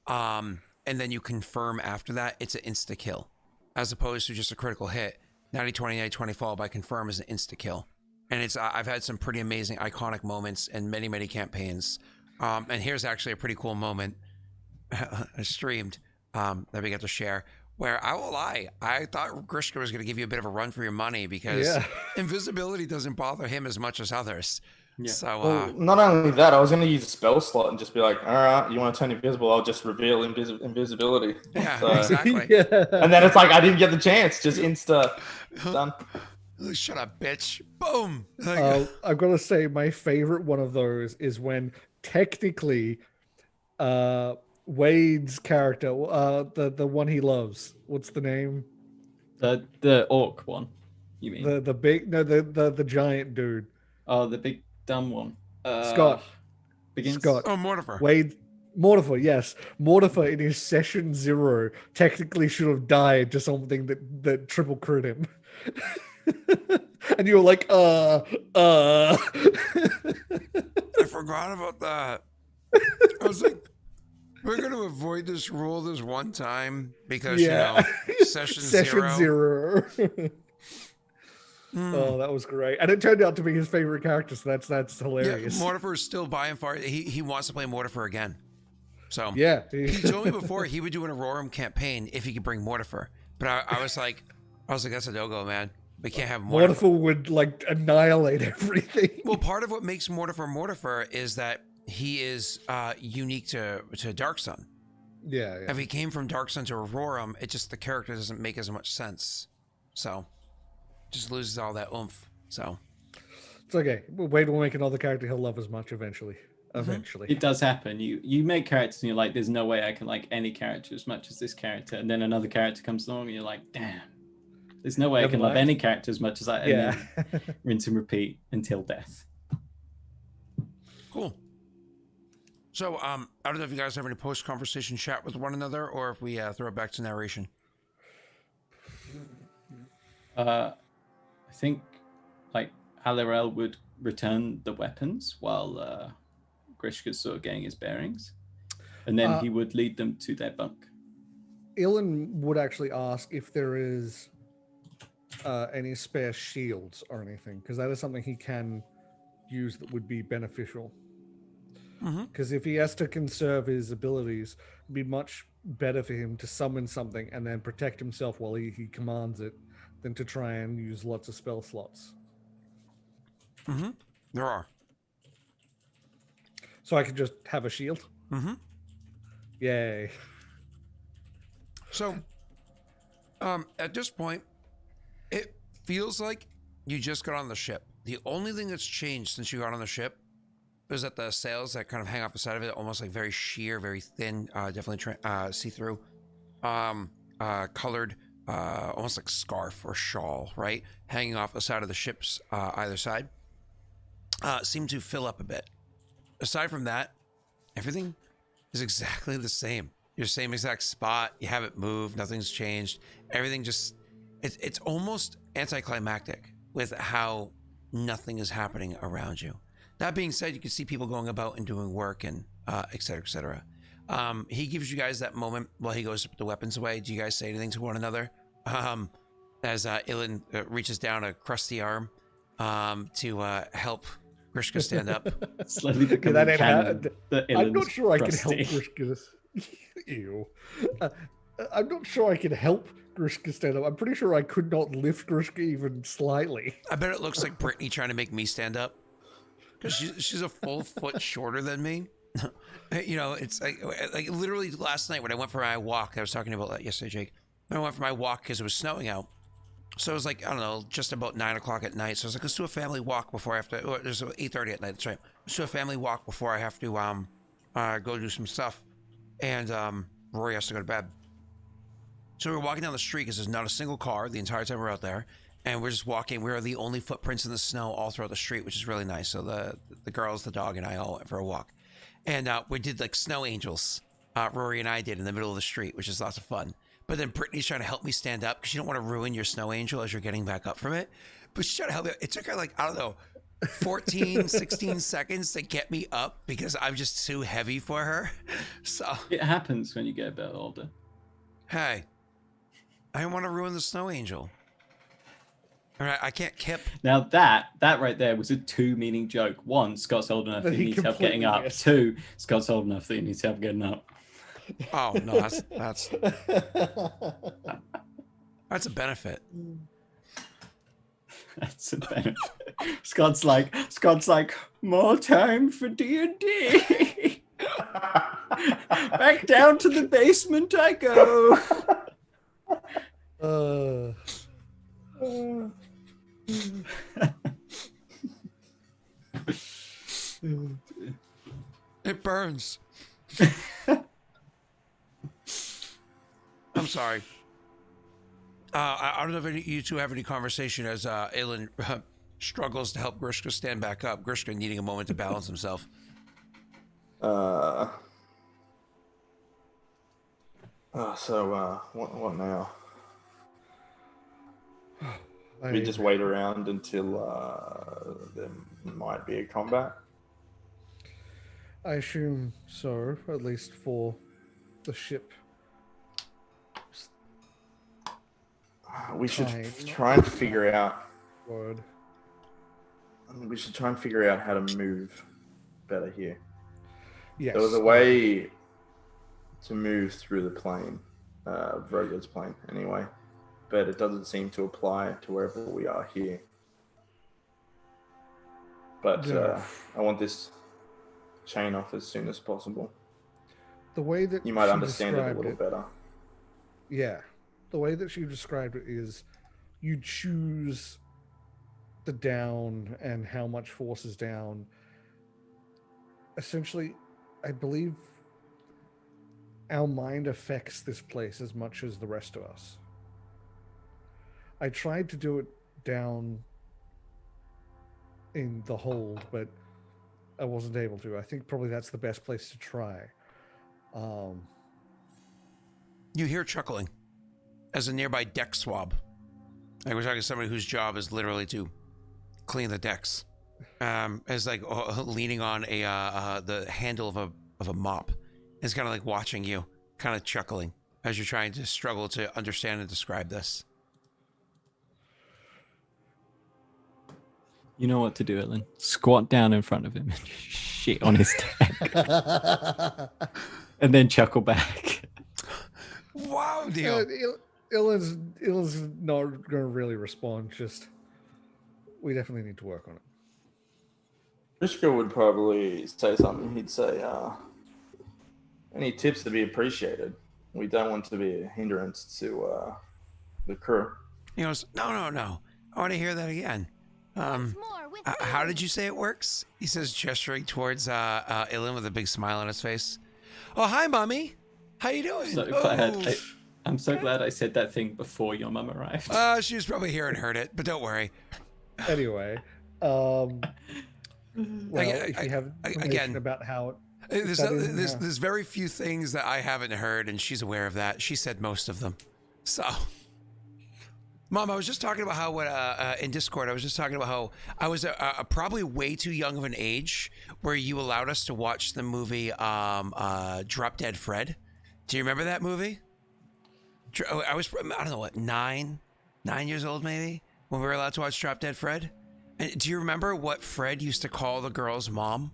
and then you confirm after that, it's an insta-kill. As opposed to just a critical hit. 90-20, 90-20 fall by confirm is an insta-kill. And it's I've had some pretty amazing iconic moments in many, many campaigns. And here's actually a pretty cool moment I streamed that we got to share, where I will lie, I thought Grishka was going to give you a bit of a run for your money because invisibility doesn't bother him as much as others. Yeah. So, well, not only that, I was going to use a spell slot and just be like, all right, you want to turn invisible? I'll just reveal invisibility. Yeah, so, exactly. And then it's like, I didn't get the chance. Just insta done. Shut up, bitch. Boom. I've got to say, my favorite one of those is when technically Wade's character, the one he loves, what's the name? The orc one, you mean? The giant dude. Oh, the big dumb one. Scott. Scott. Oh, Mortifer. Wade. Mortifer, yes. Mortifer in his session 0 technically should have died to something that triple crit him. And you were like, I forgot about that. I was like, we're going to avoid this rule this one time because, session 0. Oh, that was great. And it turned out to be his favorite character, so that's hilarious. Yeah, Mortifer is still by and far. He wants to play Mortifer again. So yeah. He told me before he would do an Aurorum campaign if he could bring Mortifer. But I was like, that's a no-go, man. We can't have Mortifer. Mortifer would like annihilate everything. Well, part of what makes Mortifer is that he is unique to Dark Sun. Yeah. If he came from Dark Sun to Aurorum, the character doesn't make as much sense. So just loses all that oomph. So it's okay. Wade will make another character he'll love as much eventually. It does happen. You make characters and you're like, there's no way I can like any character as much as this character, and then another character comes along and you're like, damn, there's no way I can love any character as much as I. And then rinse and repeat until death. Cool. So I don't know if you guys have any post-conversation chat with one another, or if we throw it back to narration. I think like Alirel would return the weapons while Grishka's sort of getting his bearings, and then he would lead them to their bunk. Ilen would actually ask if there is any spare shields or anything, because that is something he can use that would be beneficial. Because if he has to conserve his abilities, it'd be much better for him to summon something and then protect himself while he commands it than to try and use lots of spell slots. There are. So I could just have a shield? Yay. So, at this point, it feels like you just got on the ship. The only thing that's changed since you got on the ship is that the sails that kind of hang off the side of it, almost like very sheer, very thin, definitely see-through, colored, almost like scarf or shawl, right? Hanging off the side of the ship's either side, seem to fill up a bit. Aside from that, everything is exactly the same. Your same exact spot. You haven't moved. Nothing's changed. Everything just, it's almost anticlimactic with how nothing is happening around you. That being said, you can see people going about and doing work and et cetera, et cetera. He gives you guys that moment while he goes to put the weapons away. Do you guys say anything to one another? As Ilen reaches down a crusty arm to help Grishka stand up. Slowly becoming canon that I'm not Ilen's sure I can crusty. help Grishka. Ew. I'm not sure I can help Grishka stand up. I'm pretty sure I could not lift Grishka even slightly. I bet it looks like Brittany trying to make me stand up. Because she's a full foot shorter than me. You know, it's like literally last night when I went for my walk, I was talking about that yesterday, Jake. When I went for my walk because it was snowing out. So it was like, I don't know, just about 9 o'clock at night. So I was like, let's do a family walk before I have to, it was 8:30 at night, that's right. Let's do a family walk before I have to go do some stuff. And Rory has to go to bed. So we're walking down the street because there's not a single car the entire time we're out there. And we're just walking. We are the only footprints in the snow all throughout the street, which is really nice. So the girls, the dog, and I all went for a walk. And we did like snow angels. Rory and I did in the middle of the street, which is lots of fun. But then Brittany's trying to help me stand up because you don't want to ruin your snow angel as you're getting back up from it. But she's trying to help me. It took her like, I don't know, 14, 16 seconds to get me up because I'm just too heavy for her. So It happens when you get a bit older. hey, I don't want to ruin the snow angel. All right, I can't kip. Now that right there was a two-meaning joke. One, Scott's old enough that he needs help getting up. Yes. Two, Scott's old enough that he needs help getting up. Oh no, that's a benefit. That's a benefit. Scott's like, more time for D&D. Back down to the basement I go. It burns. I'm sorry. I don't know if you two have any conversation as Ilen struggles to help Grishka stand back up. Grishka needing a moment to balance himself. What now? I We just wait around until there might be a combat. assume so, at least for the ship. We should Fine. try and figure out. Word. We should try and figure out how to move better here. Yes. There was a way to move through the plane, Vroga's plane, anyway, but it doesn't seem to apply to wherever we are here. But Yeah. I want this chain off as soon as possible. The way that You might she understand it a described little better. Yeah. The way that she described it is you choose the down and how much force is down. Essentially, I believe our mind affects this place as much as the rest of us. I tried to do it down in the hold, but I wasn't able to. I think probably that's the best place to try. You hear chuckling as a nearby deck swab. Like we're talking to somebody whose job is literally to clean the decks. As like leaning on the handle of a mop. It's kind of like watching you, kind of chuckling as you're trying to struggle to understand and describe this. You know what to do, Ilen. Squat down in front of him and shit on his deck. And then chuckle back. Wow, deal. Ilen's not going to really respond. Just we definitely need to work on it. Rishka would probably say something. He'd say, any tips to be appreciated. We don't want to be a hindrance to the crew. He goes, no. I want to hear that again. How did you say it works? He says, gesturing towards Ilen with a big smile on his face. Oh, hi, Mommy. How you doing? I'm so glad I said that thing before your mum arrived. She was probably here and heard it, but don't worry. Anyway, well, if you have information again, about how there's very few things that I haven't heard, and she's aware of that. She said most of them. So Mom, I was just talking about how in Discord, I was just talking about how I was probably way too young of an age where you allowed us to watch the movie Drop Dead Fred. Do you remember that movie? I was, I don't know what, 9 years old maybe when we were allowed to watch Drop Dead Fred. And do you remember what Fred used to call the girl's mom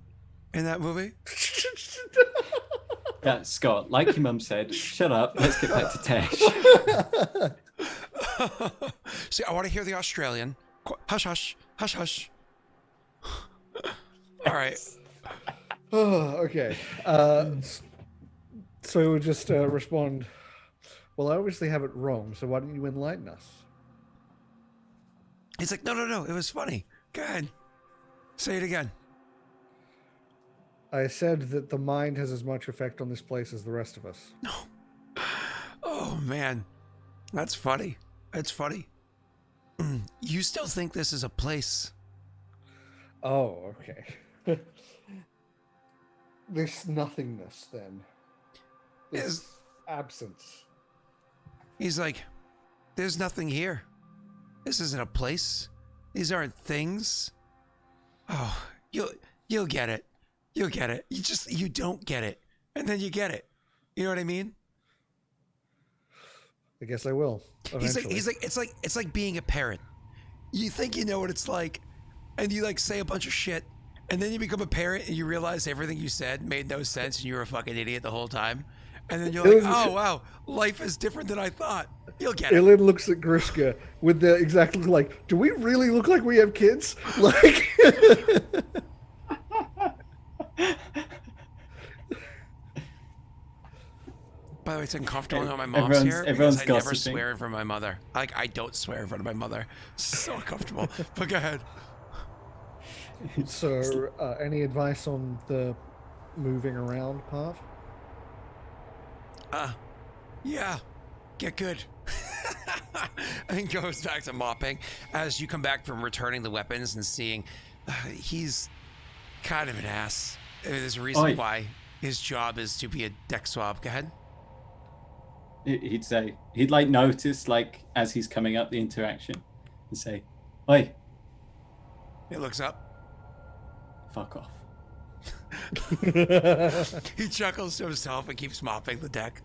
in that movie? Yeah, Scott, like your mum said, shut up. Let's get back to Tesh. See, I want to hear the Australian. Hush, hush, hush, hush. All right. Oh, okay. So we'll just respond. Well, I obviously have it wrong, so why don't you enlighten us? He's like, no, it was funny. Go ahead. Say it again. I said that the mind has as much effect on this place as the rest of us. No. Oh, man. That's funny. It's funny. You still think this is a place? Oh, okay. This nothingness, then. This absence. He's like, there's nothing here. This isn't a place. These aren't things. Oh, you'll get it. You'll get it. You don't get it. And then you get it. You know what I mean? I guess I will. Eventually. He's like, it's like being a parent. You think you know what it's like, and you like say a bunch of shit, and then you become a parent and you realize everything you said made no sense and you were a fucking idiot the whole time. And then you're like, oh wow, life is different than I thought. You'll get it. Ilen looks at Grishka with the exact look like, do we really look like we have kids? Like By the way, it's uncomfortable when my mom's here because I never gossiping. swear in front of my mother. Like, I don't swear in front of my mother. It's so uncomfortable. But go ahead. So, any advice on the moving around part? Yeah, get good. And goes back to mopping as you come back from returning the weapons and seeing he's kind of an ass. There's a reason why his job is to be a deck swab. Go ahead. He'd say, he'd like notice, like, as he's coming up the interaction and say, oi. He looks up. Fuck off. He chuckles to himself and keeps mopping the deck,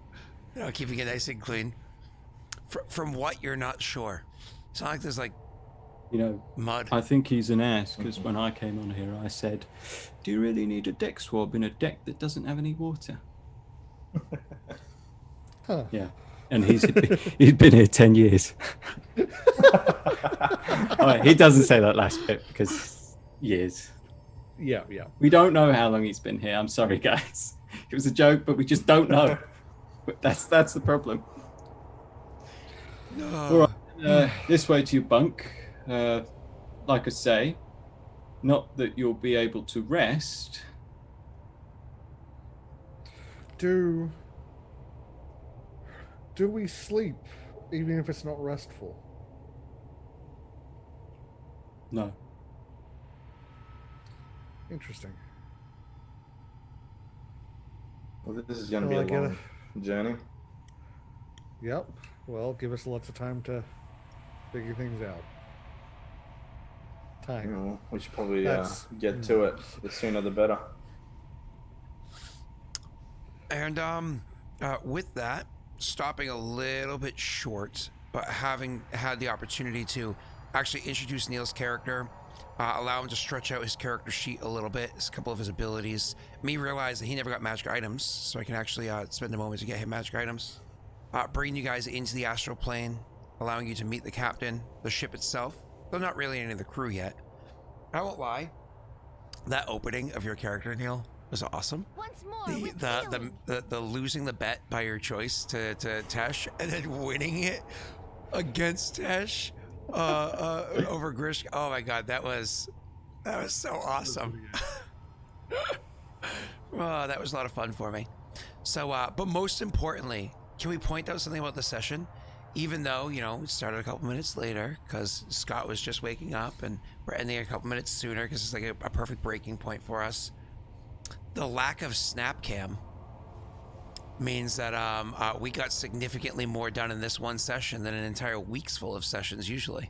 keeping it nice and clean. From what you're not sure. It's not like there's like, mud. I think he's an ass because when I came on here, I said, do you really need a deck swab in a deck that doesn't have any water? Huh. Yeah. And he'd been here 10 years. He doesn't say that last bit because years. Yeah. We don't know how long he's been here. I'm sorry, guys. It was a joke, but we just don't know. But that's the problem. No. All right. This way to your bunk. Like I say, not that you'll be able to rest. Do we sleep, even if it's not restful? No. Interesting. Well, this is going to be a long journey. Yep. Well, give us lots of time to figure things out. Time. Well, we should probably get to it. The sooner the better. And with that, stopping a little bit short, but having had the opportunity to actually introduce Neil's character, allow him to stretch out his character sheet a little bit, a couple of his abilities, me realize that he never got magic items, so I can actually spend a moment to get him magic items. Bringing you guys into the astral plane, allowing you to meet the captain, the ship itself, though not really any of the crew yet. I won't lie, that opening of your character, Neil, was awesome. Once more, The losing the bet by your choice to Tesh and then winning it against Tesh over Grish. Oh my god, that was so awesome. Oh, that was a lot of fun for me. So but most importantly, can we point out something about the session? Even though, it started a couple minutes later because Scott was just waking up and we're ending a couple minutes sooner because it's like a perfect breaking point for us. The lack of snap cam means that we got significantly more done in this one session than an entire week's full of sessions usually.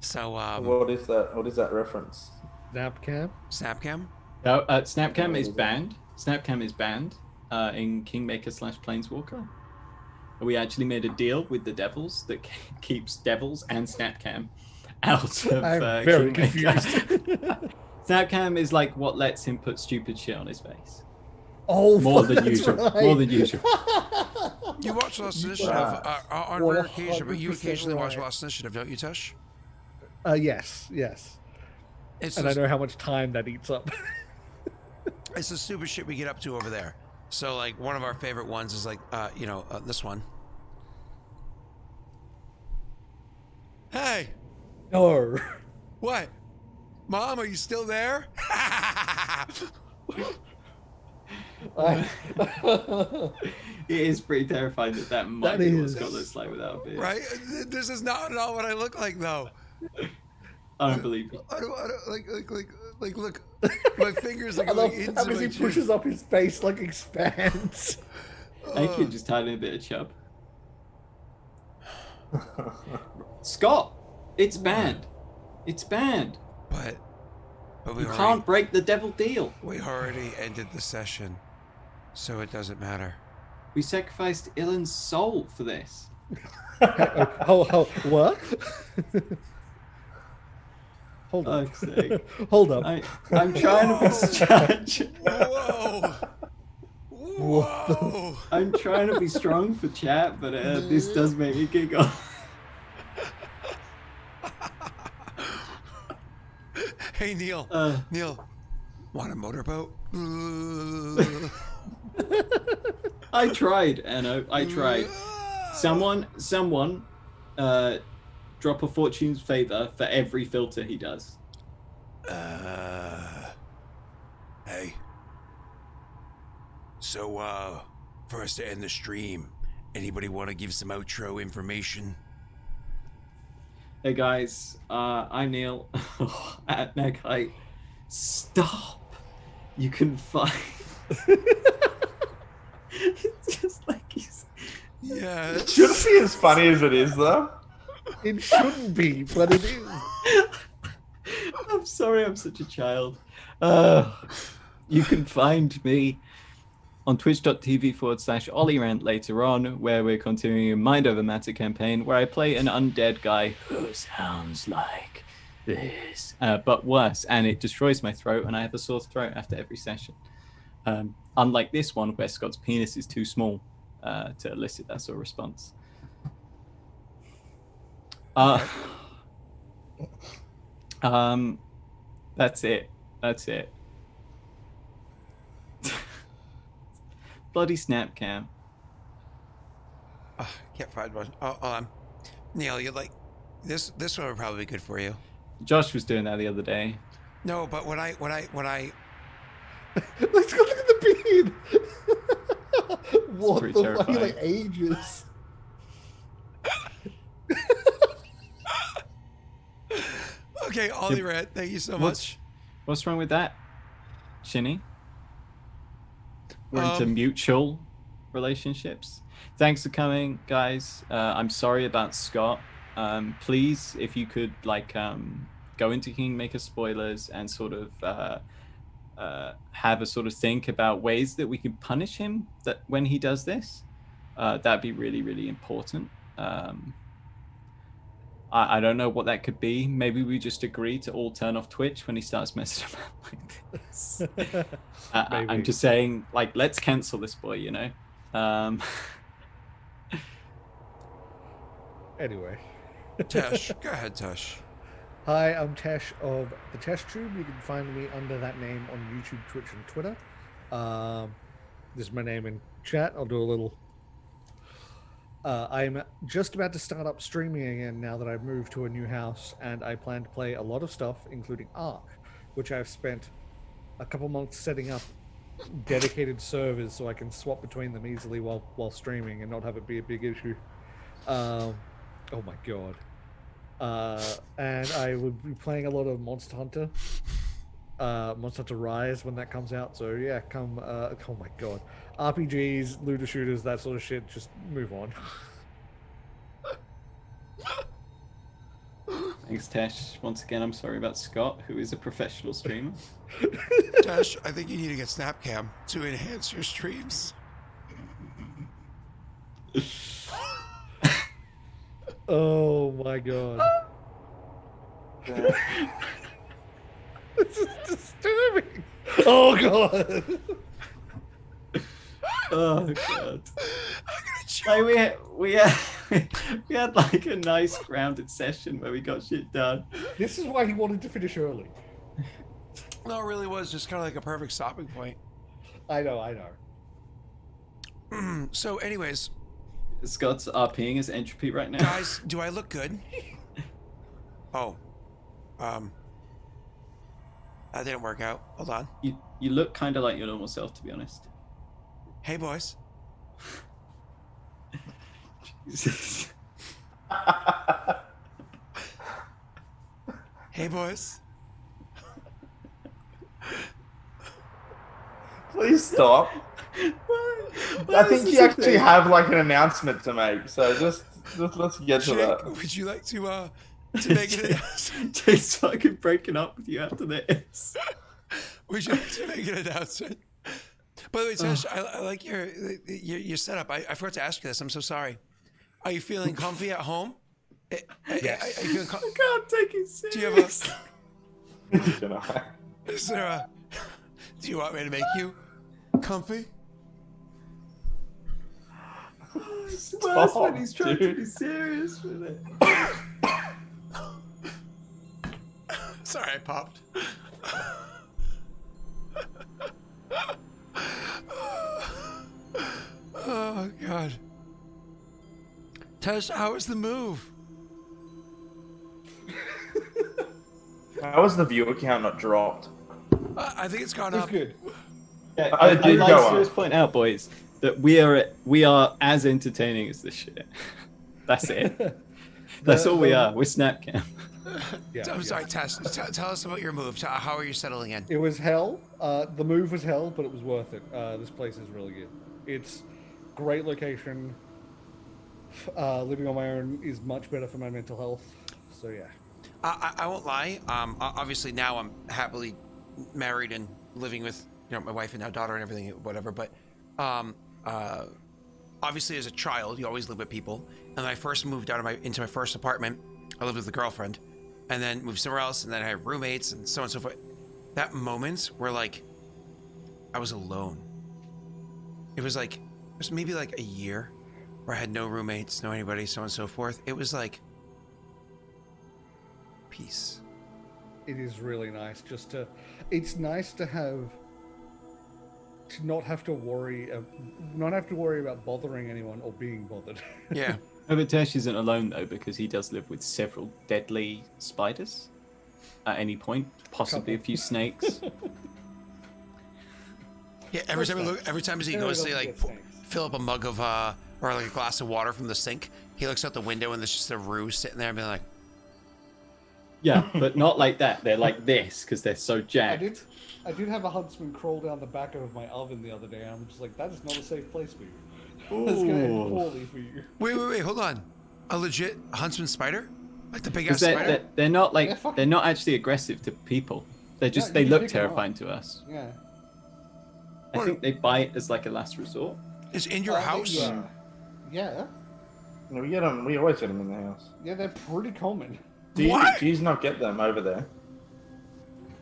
So what is that? What is that reference? Snapcam? Snapcam? No, Snapcam is banned. Snapcam is banned in Kingmaker/Planeswalker. We actually made a deal with the Devils that keeps Devils and Snapcam out of I'm very Kingmaker. confused. Snapcam is like what lets him put stupid shit on his face. Oh, More than that's usual. right. More than usual. You watch Lost Initiative on rare occasion, but you occasionally watch Lost Initiative, don't you, Tush? Yes. It's And I know how much time that eats up. It's the stupid shit we get up to over there. So, like, one of our favorite ones is like, this one. Hey, No. what? Mom, are you still there? It is pretty terrifying that might That be what is. Scott looks like without a beard. Right? This is not at all what I look like, though. I don't believe you. I don't like, look. My fingers are I love going into how my he chin. pushes up his face like expands. I could just tie in a bit of chub. Scott, it's banned. It's banned. But we You already, can't break the devil deal. we already ended the session, so it doesn't matter. We sacrificed Ilen's soul for this. Oh, what? Hold up. Fuck's sake. Hold up. I'm trying to be strong. Whoa! I'm trying to be strong for chat, but this does make me giggle. Hey, Neil. Neil, want a motorboat? I tried, Anno. I tried. Someone, drop a fortune's favor for every filter he does. Hey. So, for us to end the stream, anybody want to give some outro information? Hey guys, I'm Neil at Neghite. Stop! You can find. It's just like he's. Yeah. It shouldn't be as funny as it is, though. It shouldn't be, but it is. I'm sorry, I'm such a child. You can find me on twitch.tv/OllieRant later on, where we're continuing a Mind Over Matter campaign, where I play an undead guy who sounds like this, but worse, and it destroys my throat, and I have a sore throat after every session. Unlike this one, where Scott's penis is too small to elicit that sort of response. That's it. Bloody Snapcam. Can't find one. Neil, you like this one would probably be good for you. Josh was doing that the other day. No, but when I Let's go look at the beard. What pretty the terrifying. fuck? Like ages. Okay, Ollie Red, thank you so much. What's wrong with that, Shinny? We're into mutual relationships. Thanks for coming, guys. I'm sorry about Scott. Please, if you could go into Kingmaker spoilers and sort of have a sort of think about ways that we can punish him that when he does this, that'd be really, really important. I don't know what that could be. Maybe we just agree to all turn off Twitch when he starts messing around like this. I'm just saying, let's cancel this boy, you know? Anyway. Tesh, go ahead, Tesh. Hi, I'm Tesh of the Tesh Tube. You can find me under that name on YouTube, Twitch, and Twitter. This is my name in chat. I'll do a little. I'm just about to start up streaming again now that I've moved to a new house, and I plan to play a lot of stuff, including Ark, which I've spent a couple months setting up dedicated servers so I can swap between them easily while streaming and not have it be a big issue. Oh my god. And I will be playing a lot of Monster Hunter. Monster Hunter Rise when that comes out. So yeah, come. Oh my god, RPGs, looter shooters, that sort of shit. Just move on. Thanks, Tash. Once again, I'm sorry about Scott, who is a professional streamer. Tash, I think you need to get Snapcam to enhance your streams. Oh my god. This is disturbing. Oh god. Oh god. Like we had like a nice grounded session where we got shit done. This is why he wanted to finish early. No, it really was just kind of like a perfect stopping point. I know. So, anyways, Scott's RPing his entropy right now. guys, do I look good? Oh, that didn't work out. Hold on. You look kind of like your normal self, to be honest. Hey, boys. Jesus. Hey, boys. Please stop. I think you actually have like an announcement to make, so just let's get to Jake, that. would you like to make an announcement? Jake's fucking breaking up with you after this. Would you like to make an announcement? By the way, Tash, I like your setup. I forgot to ask you this. I'm so sorry. Are you feeling comfy at home? Yes. Are you feeling I can't take it serious. Do you have You is there a? Do you want me to make you comfy? It's worse when he's trying to be serious with it. Sorry, I popped. Oh God. Tess, how was the move? How was the viewer count not dropped? I think it's gone It's up. good. Yeah, It did I'd go like to up. just point out, boys, that we are as entertaining as this shit. That's it. That's all we are. We're Snapcam. Yeah, I'm sorry, Tess. Tell us about your move. How are you settling in? It was hell. The move was hell, but it was worth it. This place is really good. It's great location. Living on my own is much better for my mental health. So yeah. I won't lie. Obviously now I'm happily married and living with my wife and now daughter and everything, whatever. But obviously as a child, you always live with people. And when I first moved out of into my first apartment, I lived with a girlfriend, and then moved somewhere else, and then I had roommates and so on and so forth. That moment where like I was alone. It was maybe like a year where I had no roommates, no anybody, so on and so forth. It was like peace. It is really nice it's nice to not have to worry about bothering anyone or being bothered. Yeah. No, but Tesh isn't alone though, because he does live with several deadly spiders at any point, possibly a few snakes. Yeah, every time he goes to like fill up a mug of or like a glass of water from the sink, he looks out the window and there's just a roo sitting there and being like, Yeah, but not like that. They're like this because they're so jacked. I did have a huntsman crawl down the back of my oven the other day. I'm just like, that is not a safe place for you. That's gonna end poorly for you. Wait, hold on. A legit huntsman spider? Like the big ass spider? They're not like they're not actually aggressive to people. They're just they look terrifying to us. Yeah. I think they bite as like a last resort. Is in your house? Yeah. Yeah. No, we get them. We always get them in the house. Yeah, they're pretty common. Do you not get them over there?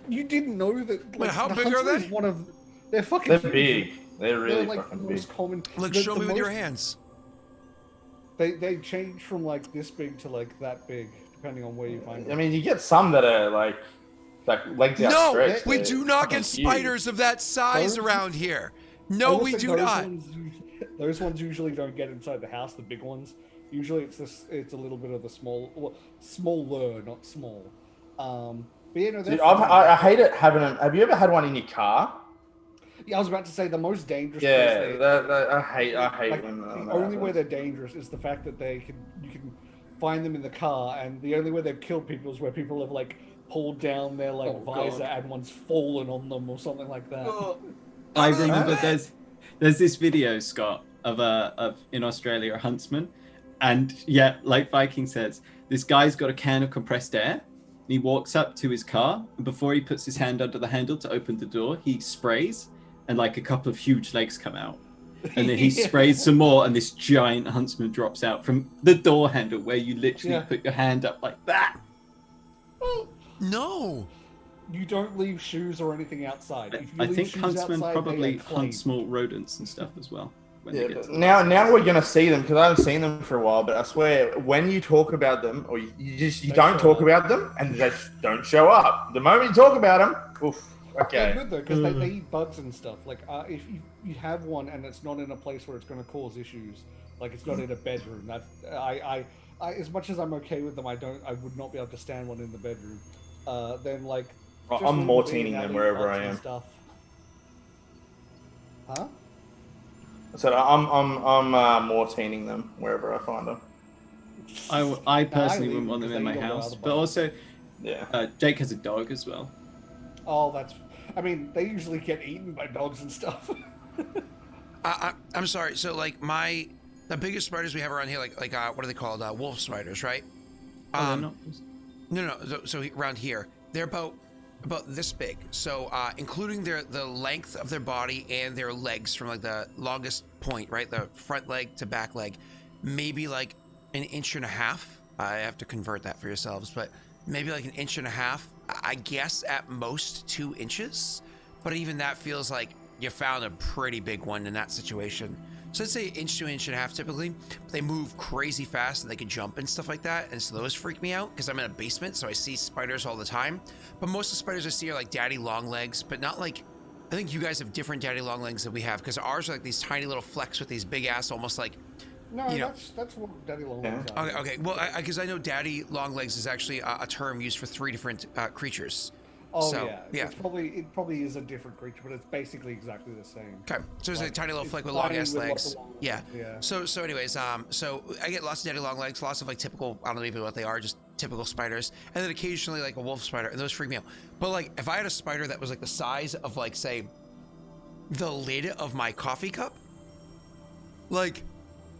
You didn't know that? Like, Wait, how the big are huntsman they? is one of. They're fucking. They're huge. big. They're really like fucking the big. most common. Like, the- show the me with your most- hands. They change from like this big to like that big, depending on where you find them. I mean, you get some that are like legs No, outstretched. we They're do not fucking get huge. spiders of that size Those- around here. I No, will we say do those not. Those ones usually don't get inside the house. The big ones. Usually, it's a little bit of the smaller, not small. But yeah, no, Dude, I hate it having them. Have you ever had one in your car? Yeah, I was about to say the most dangerous. Yeah, place I hate like, when the that only way happens. they're dangerous is the fact that you can find them in the car, and the only way they've killed people is where people have like pulled down their like visor and one's fallen on them or something like that. I remember there's this video, Scott, of in Australia a huntsman, and yeah, like Viking says, this guy's got a can of compressed air. And he walks up to his car, and before he puts his hand under the handle to open the door, he sprays, and like a couple of huge legs come out. And then he sprays some more, and this giant huntsman drops out from the door handle where you literally put your hand up like that. No. You don't leave shoes or anything outside. If you I leave think shoes huntsmen outside, probably they are hunt clean. small rodents and stuff as well. Yeah, but now we're gonna see them because I haven't seen them for a while. But I swear, when you talk about them, or you don't talk about them, and they don't show up. The moment you talk about them, oof. Okay. They're good though because they eat bugs and stuff. Like if you have one and it's not in a place where it's going to cause issues, like it's not in a bedroom. That I as much as I'm okay with them, I would not be able to stand one in the bedroom. Then like I'm mortining them wherever I am. Stuff. Huh? So I'm mortining them wherever I find them. I personally wouldn't want them in my house, but also, Jake has a dog as well. Oh, I mean, they usually get eaten by dogs and stuff. I'm sorry. So like the biggest spiders we have around here, like what are they called? Wolf spiders, right? No. So around here, they're about this big. So including the length of their body and their legs from like the longest point, right, the front leg to back leg, maybe like an inch and a half. I have to convert that for yourselves, but maybe like an inch and a half. I guess at most 2 inches, but even that feels like you found a pretty big one in that situation. So let's say inch to inch and a half typically. But they move crazy fast and they can jump and stuff like that, and so those freak me out because I'm in a basement, so I see spiders all the time. But most of the spiders I see are like daddy long legs, but not like, I think you guys have different daddy long legs than we have, because ours are like these tiny little flecks with these big ass, almost like, no, that's what daddy long legs are. Okay. Well, because I know daddy long legs is actually a term used for 3 different creatures. Oh so, yeah. It probably is a different creature, but it's basically exactly the same. Okay, so there's a tiny little flick with long ass legs. Yeah. Yeah. So anyways, so I get lots of daddy long legs, lots of like typical, I don't even know what they are, just typical spiders, and then occasionally like a wolf spider, and those freak me out. But like if I had a spider that was like the size of like say the lid of my coffee cup, like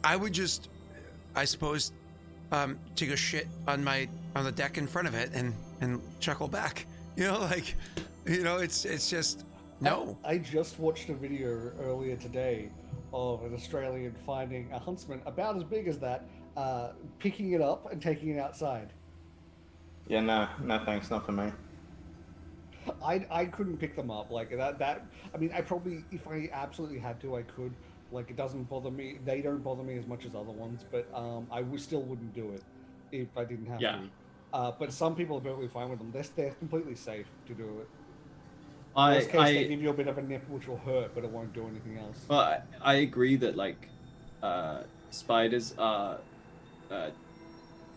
I would just, I suppose, take a shit on the deck in front of it and chuckle back. It's just no. I just watched a video earlier today of an Australian finding a huntsman about as big as that, picking it up and taking it outside. Yeah, no thanks, not for me. I couldn't pick them up like that. I mean, I probably, if I absolutely had to, I could. Like, it doesn't bother me. They don't bother me as much as other ones, but still wouldn't do it if I didn't have to. But some people are perfectly fine with them. They're completely safe to do it. Worst case, they give you a bit of a nip, which will hurt, but it won't do anything else. Well, I agree that like spiders are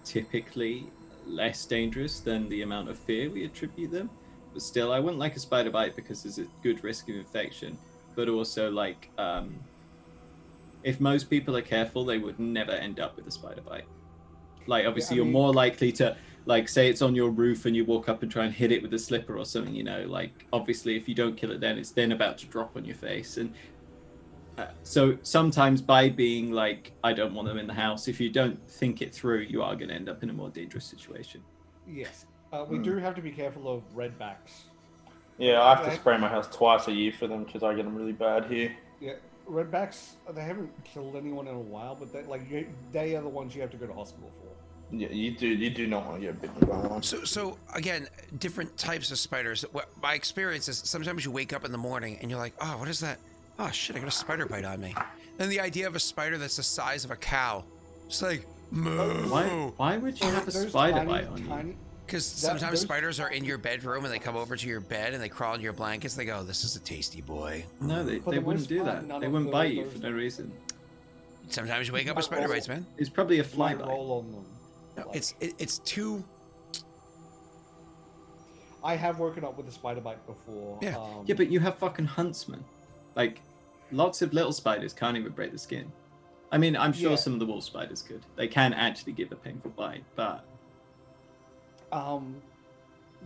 typically less dangerous than the amount of fear we attribute them. But still, I wouldn't like a spider bite because there's a good risk of infection. But also, like, if most people are careful, they would never end up with a spider bite. Like, obviously, you're more likely to, like, say it's on your roof and you walk up and try and hit it with a slipper or something, like, obviously, if you don't kill it then, it's then about to drop on your face. And so sometimes by being like, I don't want them in the house, if you don't think it through, you are going to end up in a more dangerous situation. Yes. We do have to be careful of redbacks. Yeah, I have to spray my house twice a year for them because I get them really bad here. Yeah, redbacks, they haven't killed anyone in a while, but they are the ones you have to go to hospital for. Yeah, you do not want to get bitten by one. So again, different types of spiders. My experience is sometimes you wake up in the morning and you're like, oh, what is that? Oh shit, I got a spider bite on me. Then the idea of a spider that's the size of a cow, it's like, moo. Why would you have a spider bite on you? Because sometimes spiders are in your bedroom and they come over to your bed and they crawl into your blankets. They go, this is a tasty boy. No, they wouldn't do that. They wouldn't bite you for no reason. Sometimes you wake up with spider bites, man. It's probably a fly bite. Roll on them. No, it's too. I have woken up with a spider bite before. Yeah. Yeah, but you have fucking huntsmen. Like, lots of little spiders can't even break the skin. I mean, I'm sure some of the wolf spiders could. They can actually give a painful bite, but...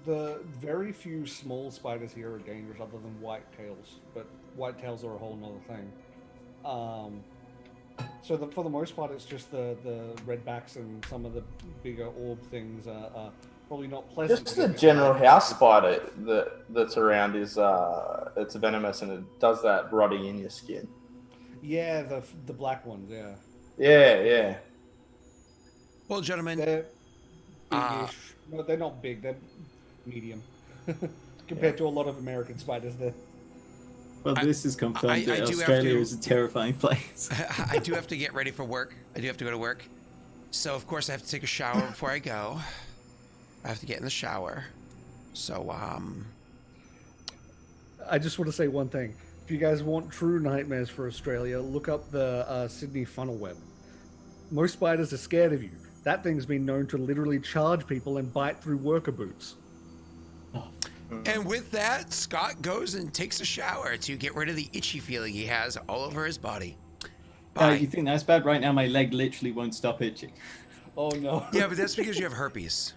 The very few small spiders here are dangerous, other than whitetails. But whitetails are a whole nother thing. So for the most part, it's just the redbacks and some of the bigger orb things are probably not pleasant. Just the general house spider that's around is it's venomous and it does that rotting in your skin. Yeah, the black ones. Yeah. Yeah. Well, gentlemen, They're big-ish. No, they're not big. They're medium compared to a lot of American spiders. There. Well, this is confirmed I that do have Australia to- is a terrifying place. I do have to get ready for work. I do have to go to work. So, of course, I have to take a shower before I go. I have to get in the shower. So, I just want to say one thing. If you guys want true nightmares for Australia, look up the Sydney funnel web. Most spiders are scared of you. That thing's been known to literally charge people and bite through worker boots. and with that, Scott goes and takes a shower to get rid of the itchy feeling he has all over his body. Bye. You think that's bad? Right now, my leg literally won't stop itching. Oh no. Yeah, but that's because you have herpes.